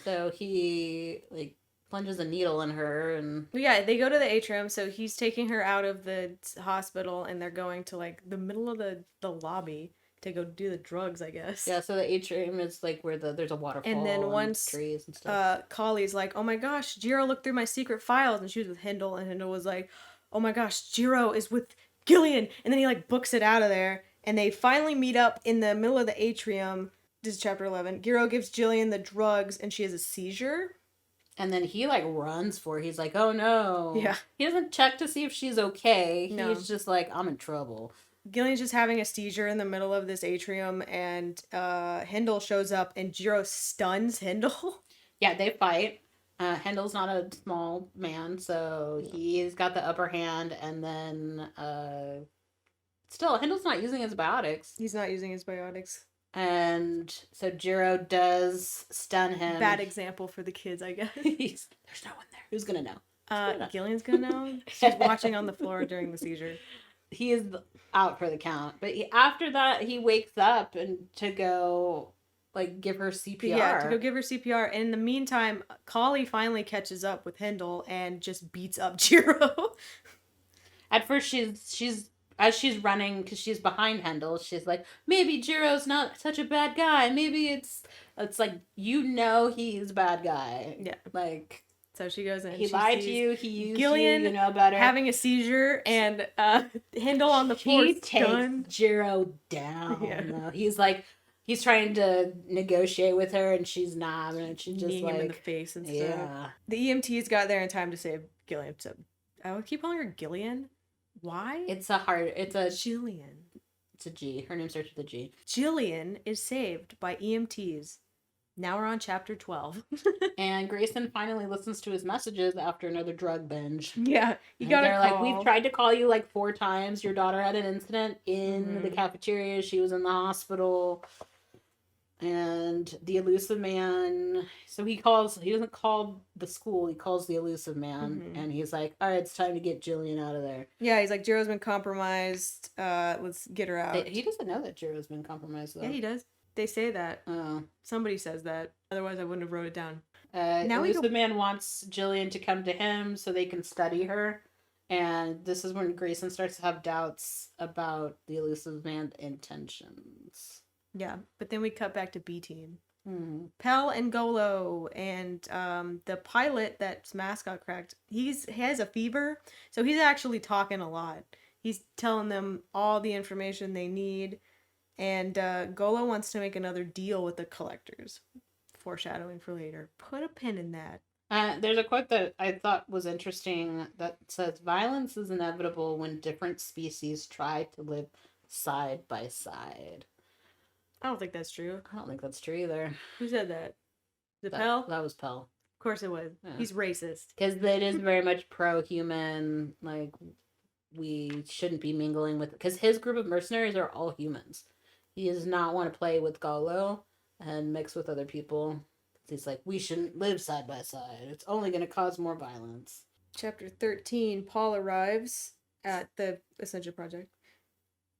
So he, like, plunges a needle in her and... Yeah, they go to the atrium, so he's taking her out of the hospital, and they're going to, like, the middle of the lobby to go do the drugs, I guess. Yeah, so the atrium is, like, where there's a waterfall and then once trees and stuff. Kali's like, oh my gosh, Jiro looked through my secret files, and she was with Hendel, and Hendel was like, oh my gosh, Jiro is with Gillian, and then he, like, books it out of there. And they finally meet up in the middle of the atrium. This is chapter 11. Jiro gives Jillian the drugs, and she has a seizure. And then he, like, runs for her. He's like, oh, no. Yeah. He doesn't check to see if she's okay. No. He's just like, I'm in trouble. Gillian's just having a seizure in the middle of this atrium, and Hendel shows up, and Jiro stuns Hendel. Yeah, they fight. Hendel's not a small man, so he's got the upper hand, and then... Still, Hendel's not using his biotics. He's not using his biotics. And so Jiro does stun him. Bad example for the kids, I guess. There's no one there. Who's gonna know? Gillian's gonna know. She's watching on the floor during the seizure. He is out for the count. But after that, he wakes up and to go, like, give her CPR. Yeah, to go give her CPR. And in the meantime, Kali finally catches up with Hendel and just beats up Jiro. At first, she's as she's running, because she's behind Hendel, she's like, maybe Jiro's not such a bad guy. Maybe it's like, you know he's a bad guy. Yeah. Like... So she goes in. He lied to you. He used Gillian, you know better. Having a seizure, and Hendel on the floor. He takes Jiro down. Yeah. He's like, he's trying to negotiate with her, and she's not, and she's just kneeing like, him in the face and stuff. yeah. The EMTs got there in time to save Gillian. So I would keep calling her Gillian. Why? It's Jillian. It's a G. Her name starts with a G. Jillian is saved by EMTs. Now we're on chapter 12. And Grayson finally listens to his messages after another drug binge. Yeah, he And got a they're call. like, we've tried to call you like 4 times. Your daughter had an incident in the Mhm. cafeteria. She was in the hospital. And the elusive man, so he doesn't call the school, he calls the elusive man. Mhm. And he's like, all right, it's time to get Jillian out of there. Yeah, he's like, Jiro's been compromised. Let's get her out. He doesn't know that Jiro's been compromised, though. Yeah, he does. They say that. Oh. Somebody says that. Otherwise, I wouldn't have wrote it down. Now elusive man wants Jillian to come to him so they can study her. And this is when Grayson starts to have doubts about the elusive man's intentions. Yeah, but then we cut back to B team. Mm-hmm. Pell and Golo and the pilot that's mask got cracked. He has a fever, so he's actually talking a lot. He's telling them all the information they need, and Golo wants to make another deal with the collectors. Foreshadowing for later. Put a pin in that. There's a quote that I thought was interesting that says, violence is inevitable when different species try to live side by side. I don't think that's true. I don't think that's true either. Who said that? Pell? That was Pell. Of course it was. Yeah. He's racist. Because it is very much pro-human. Like, we shouldn't be mingling with... Because his group of mercenaries are all humans. He does not want to play with Golo and mix with other people. He's like, we shouldn't live side by side. It's only going to cause more violence. Chapter 13, Paul arrives at the Ascension Project.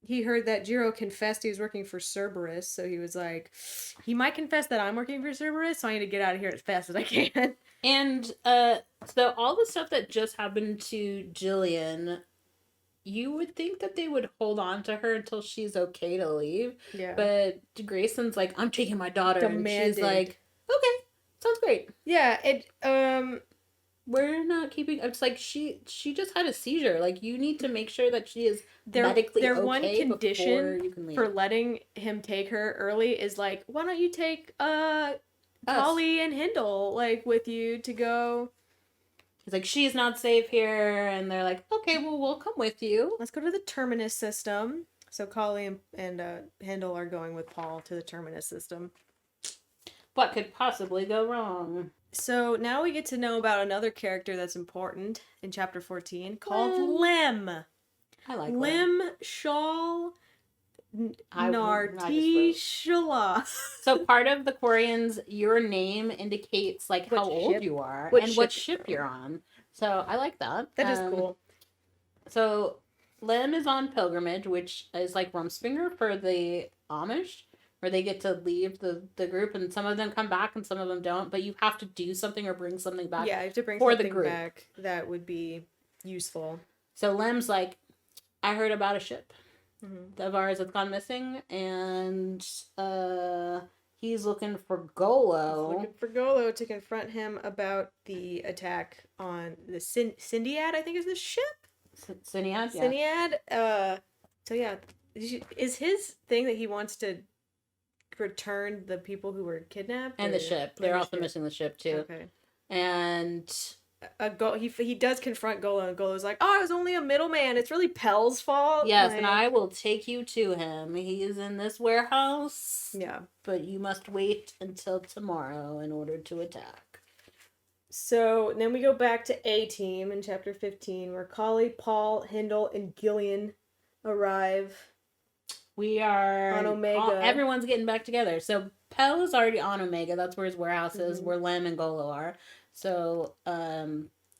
He heard that Jiro confessed he was working for Cerberus, so he was like, he might confess that I'm working for Cerberus, so I need to get out of here as fast as I can. And so all the stuff that just happened to Jillian, you would think that they would hold on to her until she's okay to leave. Yeah. But Grayson's like, I'm taking my daughter. Demanded. And she's like, okay, sounds great. Yeah, we're not keeping... It's like, she just had a seizure. Like, you need to make sure that she is medically okay one condition before you can leave. For letting him take her early is like, why don't you take Polly and Hindle like with you to go? He's like, she's not safe here, and they're like, okay, well, we'll come with you. Let's go to the Terminus system. So Collie and Hindle are going with Paul to the Terminus system. What could possibly go wrong? So now we get to know about another character that's important in chapter 14 called Lem. I like Lem Shawl Nartishala. So part of the Quarians, your name indicates like how old you are and what ship you're on. So I like that. That is cool. So Lem is on pilgrimage, which is like Rumspringer for the Amish, where they get to leave the group, and some of them come back and some of them don't, but you have to do something or bring something back. Yeah, you have to bring for something the group back that would be useful. So Lem's like, I heard about a ship of ours that's gone missing, and he's looking for Golo. He's looking for Golo to confront him about the attack on the Syndiad, I think is the ship? Syndiad, yeah. Syndiad. So yeah, is his thing that he wants to return the people who were kidnapped and the ship. They're also missing the ship too. Okay. And he does confront Golo, and Golo's like, "Oh, I was only a middleman. It's really Pell's fault." Yes, and I will take you to him. He is in this warehouse. Yeah, but you must wait until tomorrow in order to attack. So then we go back to A Team in chapter 15, where Collie, Paul, Hindle, and Gillian arrive. We are on Omega. Everyone's getting back together. So Pell is already on Omega. That's where his warehouse is, where Lem and Golo are. So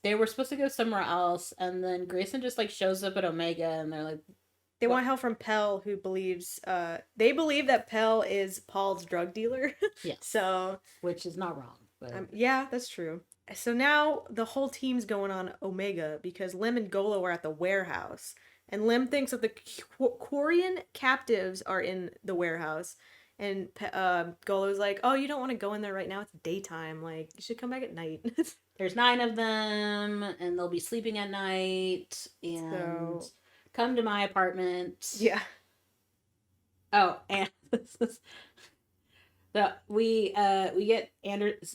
they were supposed to go somewhere else, and then Grayson just like shows up at Omega, and they're like, they want help from Pell, who believes they believe that Pell is Paul's drug dealer. Yes. So which is not wrong. But... yeah, that's true. So now the whole team's going on Omega because Lem and Golo are at the warehouse. And Lem thinks that the Quarian captives are in the warehouse. And Golo's like, oh, you don't want to go in there right now. It's daytime. Like, you should come back at night. There's 9 of them, and they'll be sleeping at night. And come to my apartment. Yeah. Oh, and So we get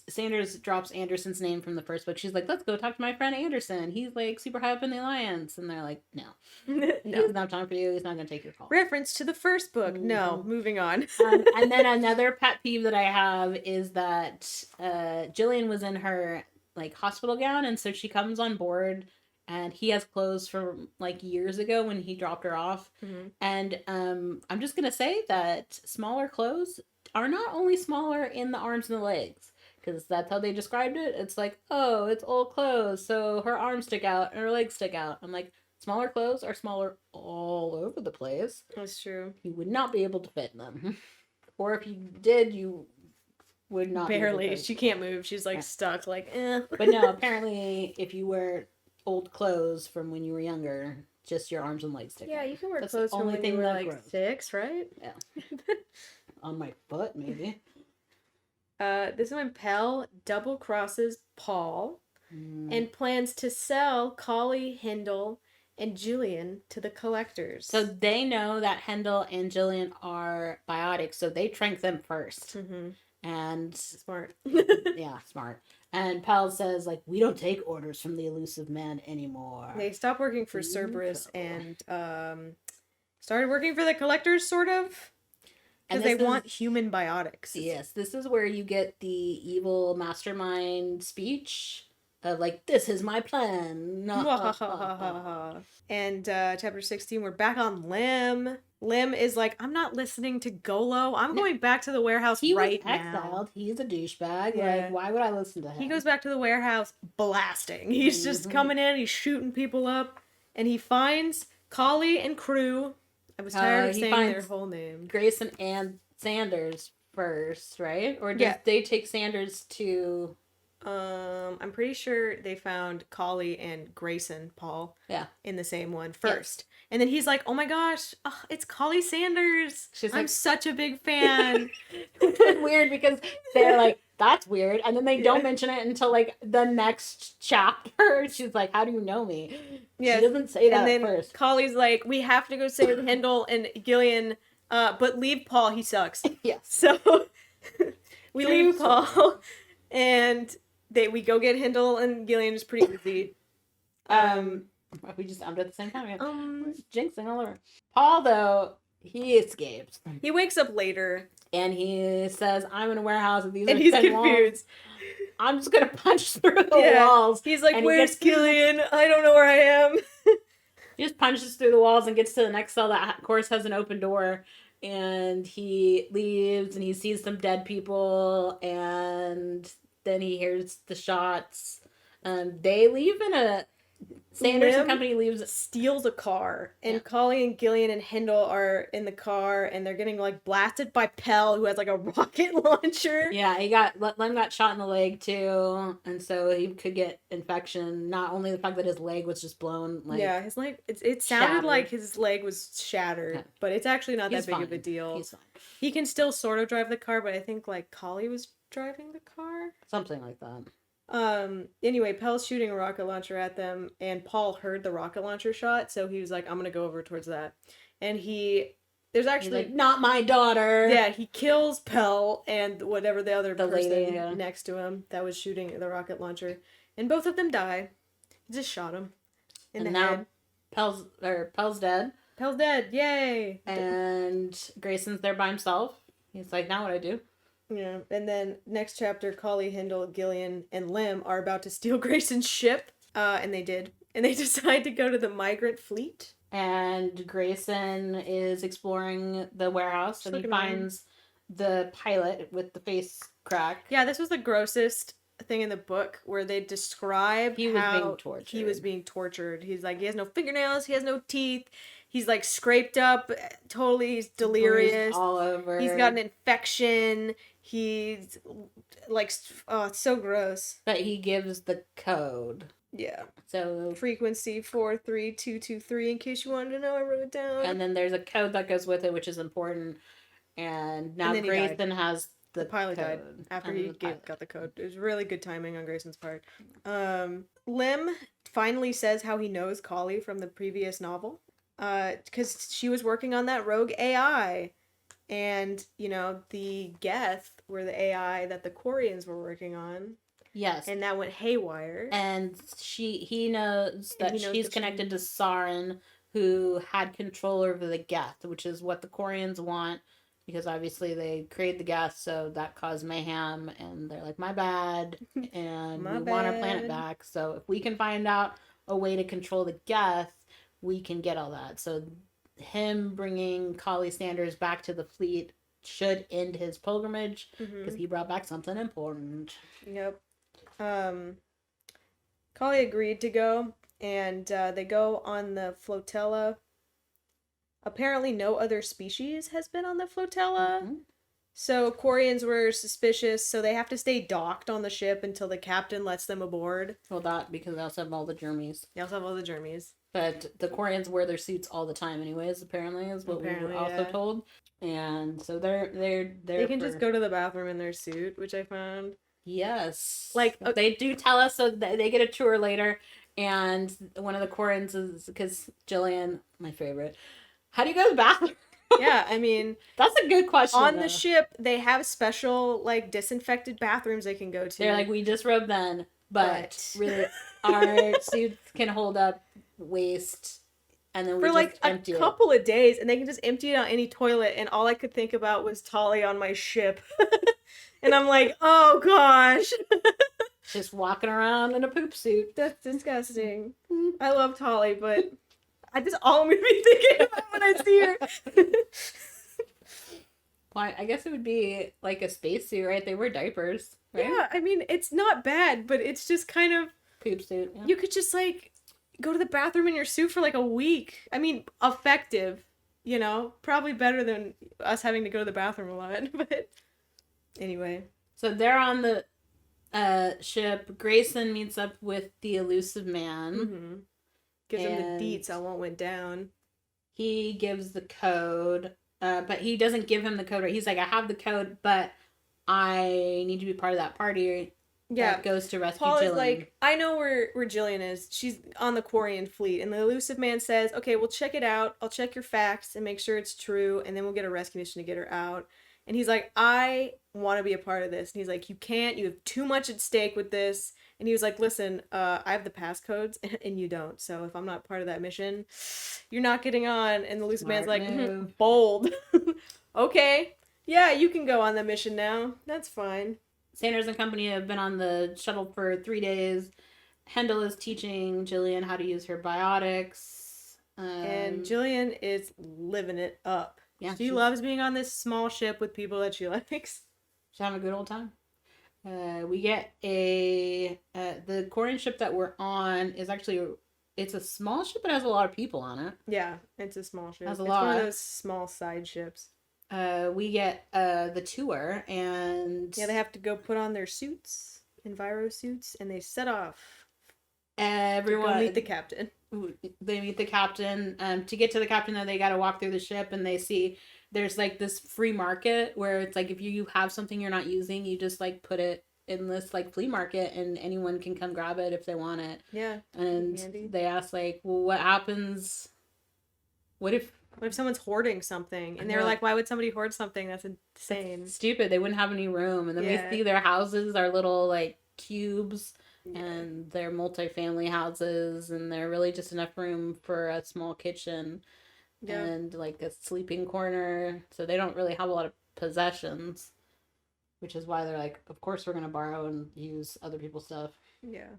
Sanders drops Anderson's name from the first book. She's like, let's go talk to my friend Anderson. He's like super high up in the alliance, and they're like, no, he No. doesn't have time for you. He's not gonna take your call. Reference to the first book. No, moving on. And then another pet peeve that I have is that Jillian was in her like hospital gown, and so she comes on board, and he has clothes from like years ago when he dropped her off. And I'm just gonna say that smaller clothes are not only smaller in the arms and the legs, because that's how they described it. It's like, oh, it's old clothes, so her arms stick out and her legs stick out. I'm like, smaller clothes are smaller all over the place. That's true. You would not be able to fit in them. Or if you did, you would not barely. She can't move. She's like stuck, like, eh. But no, apparently if you wear old clothes from when you were younger, just your arms and legs stick out. Yeah, you can wear That's clothes the from only when thing you were that like grows. 6, right? Yeah. On my foot, maybe. This one, Pell double crosses Paul and plans to sell Collie, Hindle, and Jillian to the collectors. So they know that Hendel and Jillian are biotics, so they trank them first. And smart. Yeah, smart. And Pell says, like, we don't take orders from the elusive man anymore. They stopped working for Cerberus and started working for the collectors, sort of. Because they want human biotics. Yes, this is where you get the evil mastermind speech of, like, this is my plan. And chapter 16, we're back on Lim. Lim is like, I'm not listening to Golo. I'm going back to the warehouse right now. He was exiled. He's a douchebag. Yeah. Like, why would I listen to him? He goes back to the warehouse blasting. He's just coming in. He's shooting people up. And he finds Collie and crew. I was tired of saying their whole name. Grayson and Sanders first, right? Or did they take Sanders to... I'm pretty sure they found Collie and Grayson Paul in the same one first. Yes. And then he's like, oh my gosh, it's Collie Sanders. I'm such a big fan. It's weird because they're like, that's weird. And then they don't mention it until like the next chapter. She's like, how do you know me? She doesn't say that at first. Collie's like, we have to go save Hindle and Gillian, but leave Paul, he sucks. Yes. So we leave Paul and we go get Hindle and Gillian is pretty easy. We just at the same time. Jinxing all over. Paul, though, he escapes. He wakes up later. And he says, I'm in a warehouse and these are he's 10 confused. Walls. I'm just going to punch through the walls. He's like, where's Gillian? I don't know where I am. He just punches through the walls and gets to the next cell that, of course, has an open door. And he leaves and he sees some dead people. And then he hears the shots. They leave in a... Sanders and company steals a car, and Collie and Gillian and Hindle are in the car, and they're getting like blasted by Pell, who has like a rocket launcher. Yeah, Lem got shot in the leg too, and so he could get infection. Not only the fact that his leg was just blown, like his leg. It sounded like his leg was shattered, but it's actually not that big of a deal. He's fine. He can still sort of drive the car, but I think like Collie was driving the car, something like that. Anyway, Pell's shooting a rocket launcher at them, and Paul heard the rocket launcher shot, so he was like, I'm gonna go over towards that. And there's actually... He's like, not my daughter! Yeah, he kills Pell and whatever the other person next to him that was shooting the rocket launcher. And both of them die. He just shot him in the head. Pell's dead. Pell's dead, yay! And Grayson's there by himself. He's like, now what do I do? Yeah, and then next chapter, Collie, Hindle, Gillian, and Lim are about to steal Grayson's ship, and they did. And they decide to go to the migrant fleet. And Grayson is exploring the warehouse, and he finds the pilot with the face crack. Yeah, this was the grossest thing in the book, where they describe how he was being tortured. He's like, he has no fingernails, he has no teeth. He's like scraped up, totally. He's delirious. Bruised all over. He's got an infection. He's like, it's so gross. But he gives the code. Yeah. So frequency 43223. In case you wanted to know, I wrote it down. And then there's a code that goes with it, which is important. And now Grayson has the pilot code. Died after he got the code. It was really good timing on Grayson's part. Lim finally says how he knows Collie from the previous novel. Because she was working on that rogue AI. And, the Geth were the AI that the Quarians were working on. Yes. And that went haywire. And he knows that she's connected to Sauron, who had control over the Geth, which is what the Quarians want, because obviously they created the Geth, so that caused mayhem, and they're like, my bad, and we want our planet back. So if we can find out a way to control the Geth, we can get all that. So him bringing Collie Sanders back to the fleet should end his pilgrimage, because he brought back something important. Yep. Collie agreed to go, and they go on the flotilla. Apparently no other species has been on the flotilla. So Quarians were suspicious, so they have to stay docked on the ship until the captain lets them aboard. Well, that, because they also have all the Jermies. But the Quarians wear their suits all the time anyways, apparently, is what we were also told. And so they can just go to the bathroom in their suit, which I found. Yes. Like, they do tell us, so they get a tour later, and one of the Quarians is, because Jillian, my favorite, how do you go to the bathroom? Yeah, I mean, that's a good question. On the ship, they have special, like, disinfected bathrooms they can go to. They're like, we just rubbed then, but really, our suits can hold up waste, and then we for just like empty a couple of days, and they can just empty it on any toilet. And all I could think about was Tolly on my ship, and I'm like, oh gosh, just walking around in a poop suit. That's disgusting. I love Tolly, but that's all I'm gonna be thinking about when I see her. Well, I guess it would be like a spacesuit, right? They wear diapers, right? Yeah, I mean, it's not bad, but it's just kind of poop suit. Yeah. You could just like go to the bathroom in your suit for like a week. I mean, effective, probably better than us having to go to the bathroom a lot. But anyway, so they're on the ship. Grayson meets up with the elusive man. Gives him the deets on what went down. He gives the code, but he doesn't give him the code. Right? He's like, I have the code, but I need to be part of that party. That goes to rescue Paul Jillian. Is like, I know where Jillian is. She's on the Quarian fleet. And the elusive man says, okay, we'll check it out. I'll check your facts and make sure it's true. And then we'll get a rescue mission to get her out. And he's like, I want to be a part of this. And he's like, you can't. You have too much at stake with this. And he was like, listen, I have the passcodes and you don't. So if I'm not part of that mission, you're not getting on. And the elusive man's like, bold. Okay. Yeah, you can go on the mission now. That's fine. Sanders and company have been on the shuttle for 3 days. Hendel is teaching Jillian how to use her biotics. And Jillian is living it up. Yeah, she loves being on this small ship with people that she likes. She's having a good old time. We get the Quarian ship that we're on is actually, it's a small ship, but it has a lot of people on it. Yeah, it's a small ship. It's one of those small side ships. We get the tour, and yeah, they have to go put on their suits, enviro suits, and they set off. Everyone to go meet the captain. They meet the captain. To get to the captain, though, they got to walk through the ship, and they see there's like this free market where it's like if you have something you're not using, you just like put it in this like flea market, and anyone can come grab it if they want it. Yeah. And they ask like, well, what happens? What if someone's hoarding something? And they're like, why would somebody hoard something? That's insane. That's stupid. They wouldn't have any room. And then we see their houses are little like cubes, and they're multi-family houses, and they're really just enough room for a small kitchen and like a sleeping corner. So they don't really have a lot of possessions, which is why they're like, of course we're going to borrow and use other people's stuff. Yeah.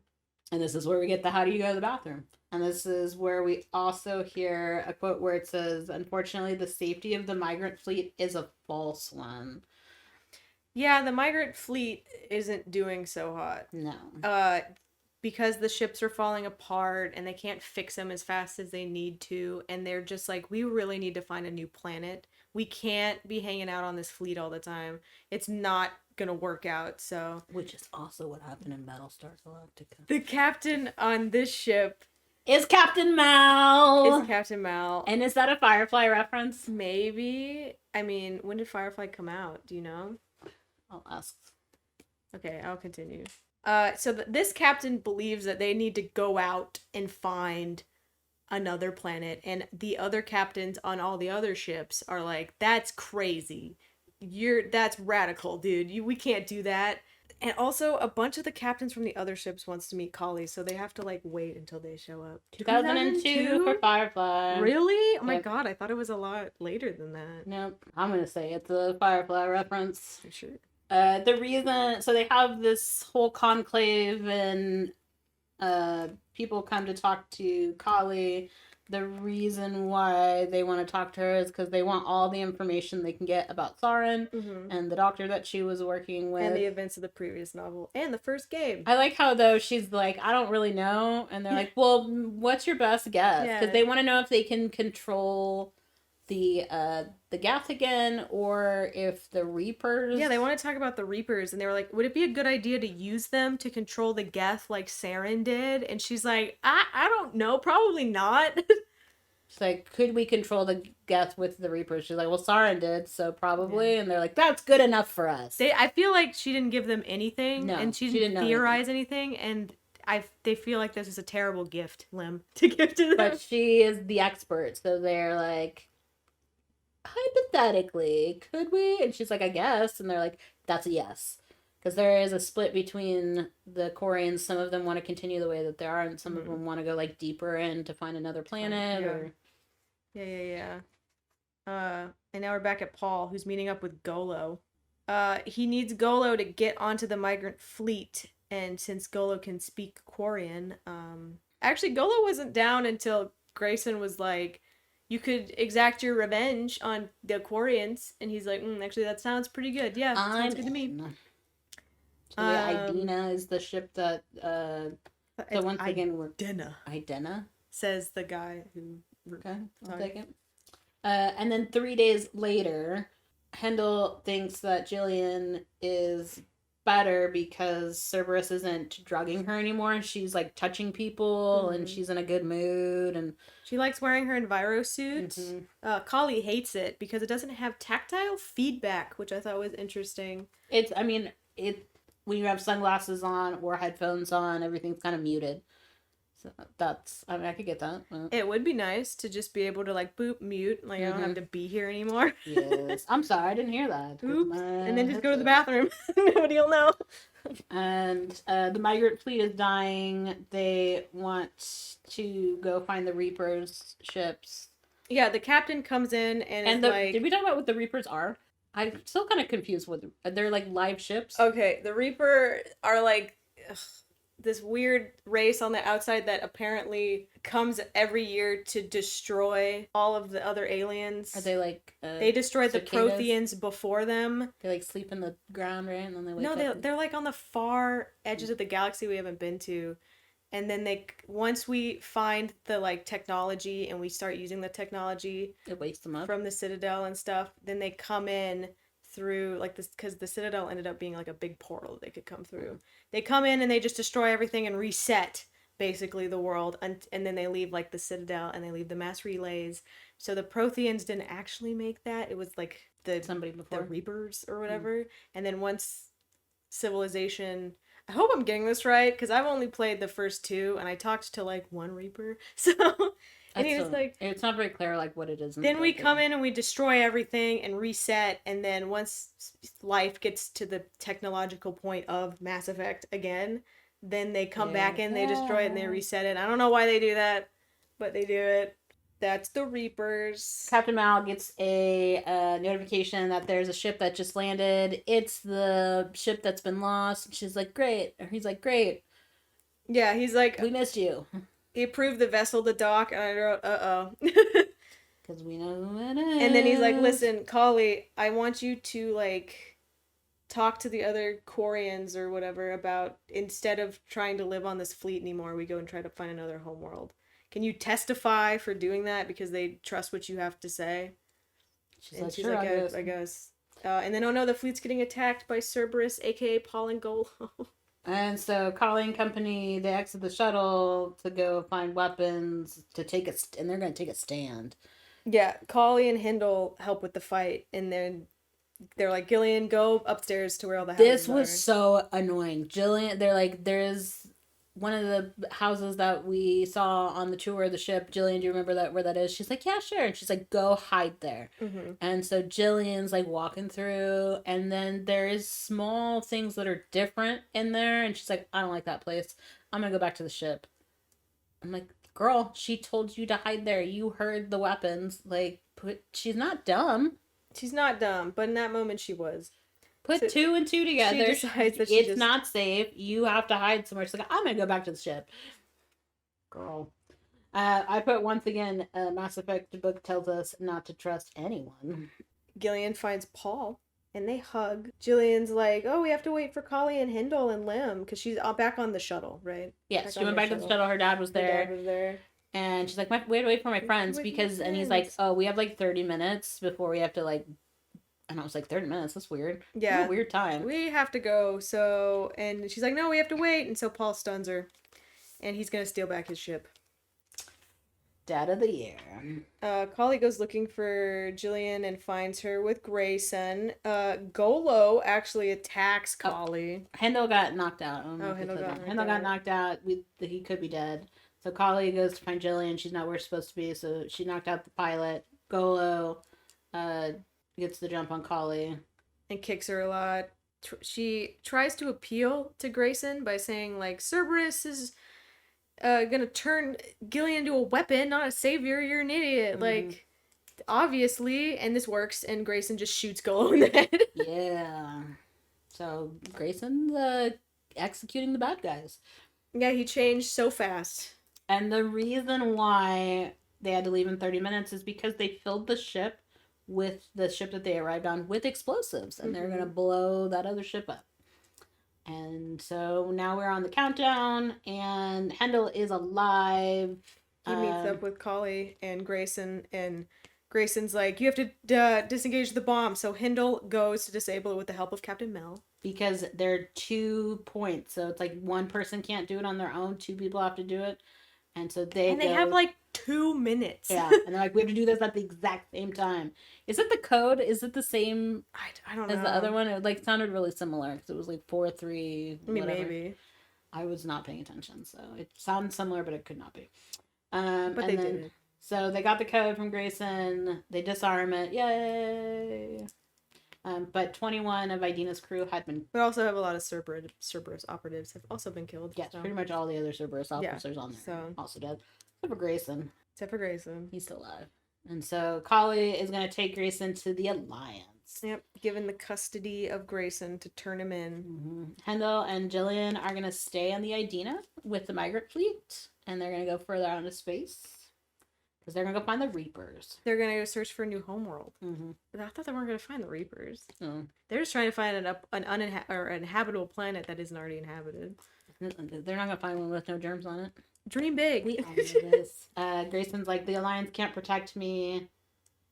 And this is where we get the how do you go to the bathroom. And this is where we also hear a quote where it says, unfortunately, the safety of the migrant fleet is a false one. Yeah, the migrant fleet isn't doing so hot. No. Because the ships are falling apart and they can't fix them as fast as they need to. And they're just like, we really need to find a new planet. We can't be hanging out on this fleet all the time. It's not gonna work out. So, which is also what happened in Battlestar Galactica. The captain on this ship is Captain Mal. And is that a Firefly reference? Maybe. I mean, when did Firefly come out? Do you know? I'll ask. Okay, I'll continue. So this captain believes that they need to go out and find another planet, and the other captains on all the other ships are like, that's crazy. That's radical, dude. We can't do that. And also, a bunch of the captains from the other ships wants to meet Kali, so they have to like wait until they show up. 2002 for Firefly. Really? Oh my Yep. god, I thought it was a lot later than that. Nope. I'm gonna say it's a Firefly reference. For sure. The reason, so they have this whole conclave and people come to talk to Kali. The reason why they want to talk to her is because they want all the information they can get about Sauron and the doctor that she was working with. And the events of the previous novel and the first game. I like how, though, she's like, I don't really know. And they're like, well, what's your best guess? Because they want to know if they can control the Gath again, or if the Reapers. Yeah, they want to talk about the Reapers, and they were like, would it be a good idea to use them to control the Geth like Saren did? And she's like, I don't know, probably not. She's like, could we control the Geth with the Reapers? She's like, well, Sauron did, so probably. Yeah. And they're like, that's good enough for us. I feel like she didn't give them anything, no, and she didn't theorize anything, and they feel like this is a terrible gift, Lim, to give to them. But she is the expert, so they're like, hypothetically, could we? And she's like, I guess. And they're like, that's a yes. Because there is a split between the Quarians. Some of them want to continue the way that they are, and some of them want to go like deeper in to find another planet. Yeah. And now we're back at Paul, who's meeting up with Golo. He needs Golo to get onto the migrant fleet, and since Golo can speak Quarian, actually Golo wasn't down until Grayson was like, you could exact your revenge on the Quarians, and he's like, actually that sounds pretty good. Yeah, sounds good to me. So Idena is the ship that so once again we're Idena says the guy who I'll take it. And then 3 days later, Hendel thinks that Jillian is better because Cerberus isn't drugging her anymore. She's like touching people and she's in a good mood, and she likes wearing her Enviro suit. Kali hates it because it doesn't have tactile feedback, which I thought was interesting. When you have sunglasses on or headphones on, everything's kind of muted. So I could get that. It would be nice to just be able to like boop mute, like I don't have to be here anymore. Yes. I'm sorry, I didn't hear that. Oops. And then just go to the bathroom. Nobody'll know. And the migrant fleet is dying. They want to go find the Reapers ships. Yeah, the captain comes in and is like... Did we talk about what the Reapers are? I'm still kind of confused with... They're like live ships? Okay, the Reaper are like... this weird race on the outside that apparently comes every year to destroy all of the other aliens. Are they like they destroyed cicadas? The Protheans before them. They like sleep in the ground, right? And then they wake up. They're like on the far edges of the galaxy we haven't been to. And then once we find the like technology and we start using the technology, it wakes them up from the Citadel and stuff, then they come in through like this, because the Citadel ended up being like a big portal they could come through. They come in and they just destroy everything and reset basically the world, and then they leave like the Citadel and they leave the mass relays. So the Protheans didn't actually make that. It was like somebody before, the Reapers or whatever. And then once civilization, I hope I'm getting this right because I've only played the first two and I talked to like one Reaper, so and he was like, it's not very clear like what it is. Then we come in and we destroy everything and reset, and then once life gets to the technological point of Mass Effect again, then they come back in, they destroy it, and they reset it. I don't know why they do that, but they do it. That's the Reapers. Captain Mal gets a notification that there's a ship that just landed. It's the ship that's been lost. She's like, great. Or he's like, great. Yeah, he's like, we missed you. He approved the vessel to dock, and I wrote, uh-oh. Because we know who it is. And then he's like, listen, Kali, I want you to, like, talk to the other Quarians or whatever about, instead of trying to live on this fleet anymore, we go and try to find another homeworld. Can you testify for doing that because they trust what you have to say? She's like, sure, I guess. And then, oh no, the fleet's getting attacked by Cerberus, aka Paul and Golo. And so Kali and company, they exit the shuttle to go find weapons to take and they're going to take a stand. Yeah, Kali and Hindle help with the fight, and then they're like, Gillian, go upstairs to where all the houses This was so annoying. Jillian, they're like, one of the houses that we saw on the tour of the ship. Jillian, do you remember that where that is? She's like, yeah, sure. And she's like, go hide there. Mm-hmm. And so Jillian's like walking through, and then there is small things that are different in there. And she's like, I don't like that place. I'm gonna go back to the ship. I'm like, girl, she told you to hide there. You heard the weapons. Like, she's not dumb. She's not dumb, but in that moment she was. Put So two and two together. she decides that it's not safe. You have to hide somewhere. She's like, I'm gonna go back to the ship. Girl. I put once again, Mass Effect book tells us not to trust anyone. Gillian finds Paul and they hug. Jillian's like, oh, we have to wait for Collie and Hindle and Lim because she's back on the shuttle, right? Yes, she went back to the shuttle. Her dad was there. Her dad was there. And she's like, we have to wait for my friends because, and he's like, oh, we have like 30 minutes before we have to like, and I was like, 30 minutes? That's weird. Yeah. What a weird time. We have to go, so, and she's like, no, we have to wait. And so Paul stuns her and he's going to steal back his ship. Dad of the year. Collie goes looking for Jillian and finds her with Grayson. Golo actually attacks Collie. Hindle got knocked out. Hindle got knocked out. He could be dead. So Collie goes to find Jillian. She's not where she's supposed to be, so she knocked out the pilot. Golo gets the jump on Collie. And kicks her a lot. She tries to appeal to Grayson by saying, like, Cerberus is gonna turn Gillian into a weapon, not a savior. You're an idiot. Mm-hmm. Like, obviously. And this works, and Grayson just shoots Golo in the head. Yeah. So Grayson's executing the bad guys. Yeah, he changed so fast. And the reason why they had to leave in 30 minutes is because they filled the ship with the ship that they arrived on with explosives. And they're going to blow that other ship up. And so now we're on the countdown. And Hendel is alive. He meets up with Collie and Grayson. And Grayson's like, you have to disengage the bomb. So Hindle goes to disable it with the help of Captain Mel. Because there are 2 points. So it's like one person can't do it on their own. 2 people have to do it. And so they have like 2 minutes. Yeah. And they're like, we have to do this at the exact same time. Is it the code? Is it the same I don't know. As the other one? It like sounded really similar. Because it was like 4-3. I mean, maybe. I was not paying attention. So it sounded similar, but it could not be. But they didn't. So they got the code from Grayson. They disarm it. Yay! But 21 of Idina's crew had been... We also have a lot of Cerberus operatives have also been killed. Yes, pretty much all the other Cerberus officers on there also dead. Except for Grayson. He's still alive. And so Collie is going to take Grayson to the Alliance. Yep, given the custody of Grayson to turn him in. Mm-hmm. Hendel and Jillian are going to stay on the Idina with the migrant fleet. And they're going to go further out into space. Because they're going to go find the Reapers. They're going to go search for a new homeworld. Mm-hmm. But I thought they weren't going to find the Reapers. Oh. They're just trying to find an inhabitable planet that isn't already inhabited. They're not going to find one with no germs on it. Dream big. We all know this. Grayson's like, the Alliance can't protect me.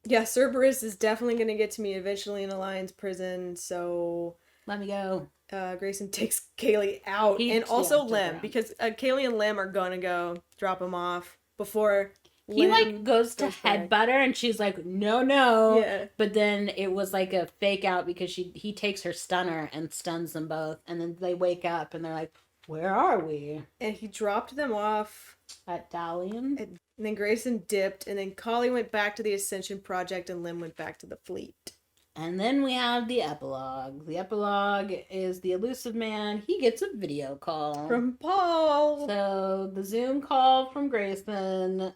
Yeah, Cerberus is definitely going to get to me eventually in Alliance prison, so... Let me go. Grayson takes Kaylee out. And also Lim, because Kaylee and Lim are going to go drop him off before... He like goes to headbutt her and she's like, no. Yeah. But then it was like a fake out because he takes her stunner and stuns them both. And then they wake up and they're like, where are we? And he dropped them off at Dalian. And then Grayson dipped and then Collie went back to the Ascension Project and Lim went back to the fleet. And then we have the epilogue. The epilogue is the elusive man. He gets a video call. From Paul. So the Zoom call from Grayson.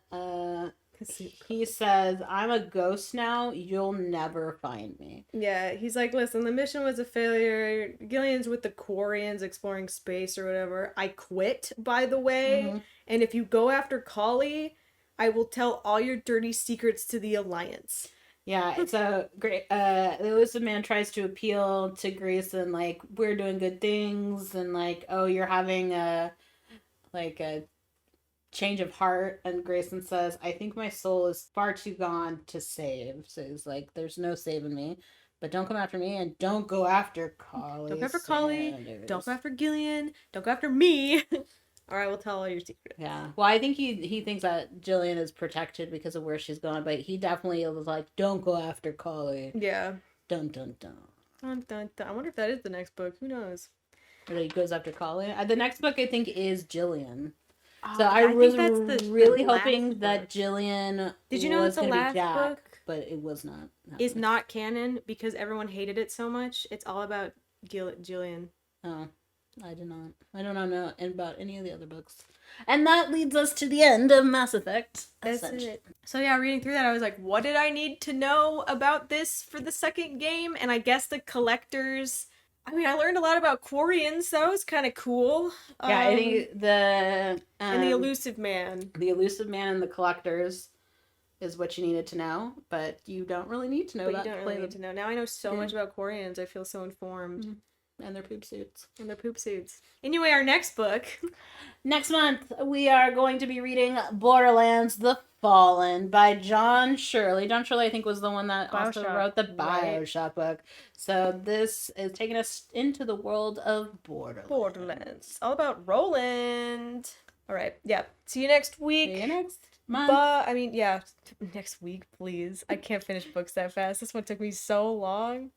He says, I'm a ghost now. You'll never find me. Yeah, he's like, listen, the mission was a failure. Gillian's with the Quarians exploring space or whatever. I quit, by the way. Mm-hmm. And if you go after Collie, I will tell all your dirty secrets to the Alliance. Yeah, it's a great. The elusive man tries to appeal to Grayson, like, we're doing good things, and like, oh, you're having a change of heart. And Grayson says, I think my soul is far too gone to save. So he's like, there's no saving me, but don't come after me, and don't go after Collie. Don't go after Collie. Don't go after Gillian. Don't go after me. Or I will tell all your secrets. Yeah. Well, I think he thinks that Jillian is protected because of where she's gone, but he definitely was like, don't go after Collie. Yeah. Dun, dun, dun. Dun, dun, dun. I wonder if that is the next book. Who knows? Or he goes after Colin. The next book I think is Jillian. So Oh, I was think that's the really last hoping book. that Jillian Did you know that was the going to be last Jack, book but it was not. is not canon because everyone hated it so much? It's all about Jillian. Oh, I did not. I don't know about any of the other books. And that leads us to the end of Mass Effect. That's Ascension. it. So yeah, reading through that, I was like, what did I need to know about this for the second game? And I guess the collectors. I mean, I learned a lot about Quarians. So that was kind of cool. Yeah, I think and the elusive man. The elusive man and the collectors is what you needed to know, but you don't really need to know But that. you don't really need to know. Now I know so much about Quarians. I feel so informed. Mm-hmm. And their poop suits. Anyway, our next book. Next month, we are going to be reading Borderlands The Fallen by John Shirley. John Shirley, I think, was the one that also wrote the Bioshock book. So this is taking us into the world of Borderlands. All about Roland. All right. Yeah. See you next week. See you next month. Next week, please. I can't finish books that fast. This one took me so long.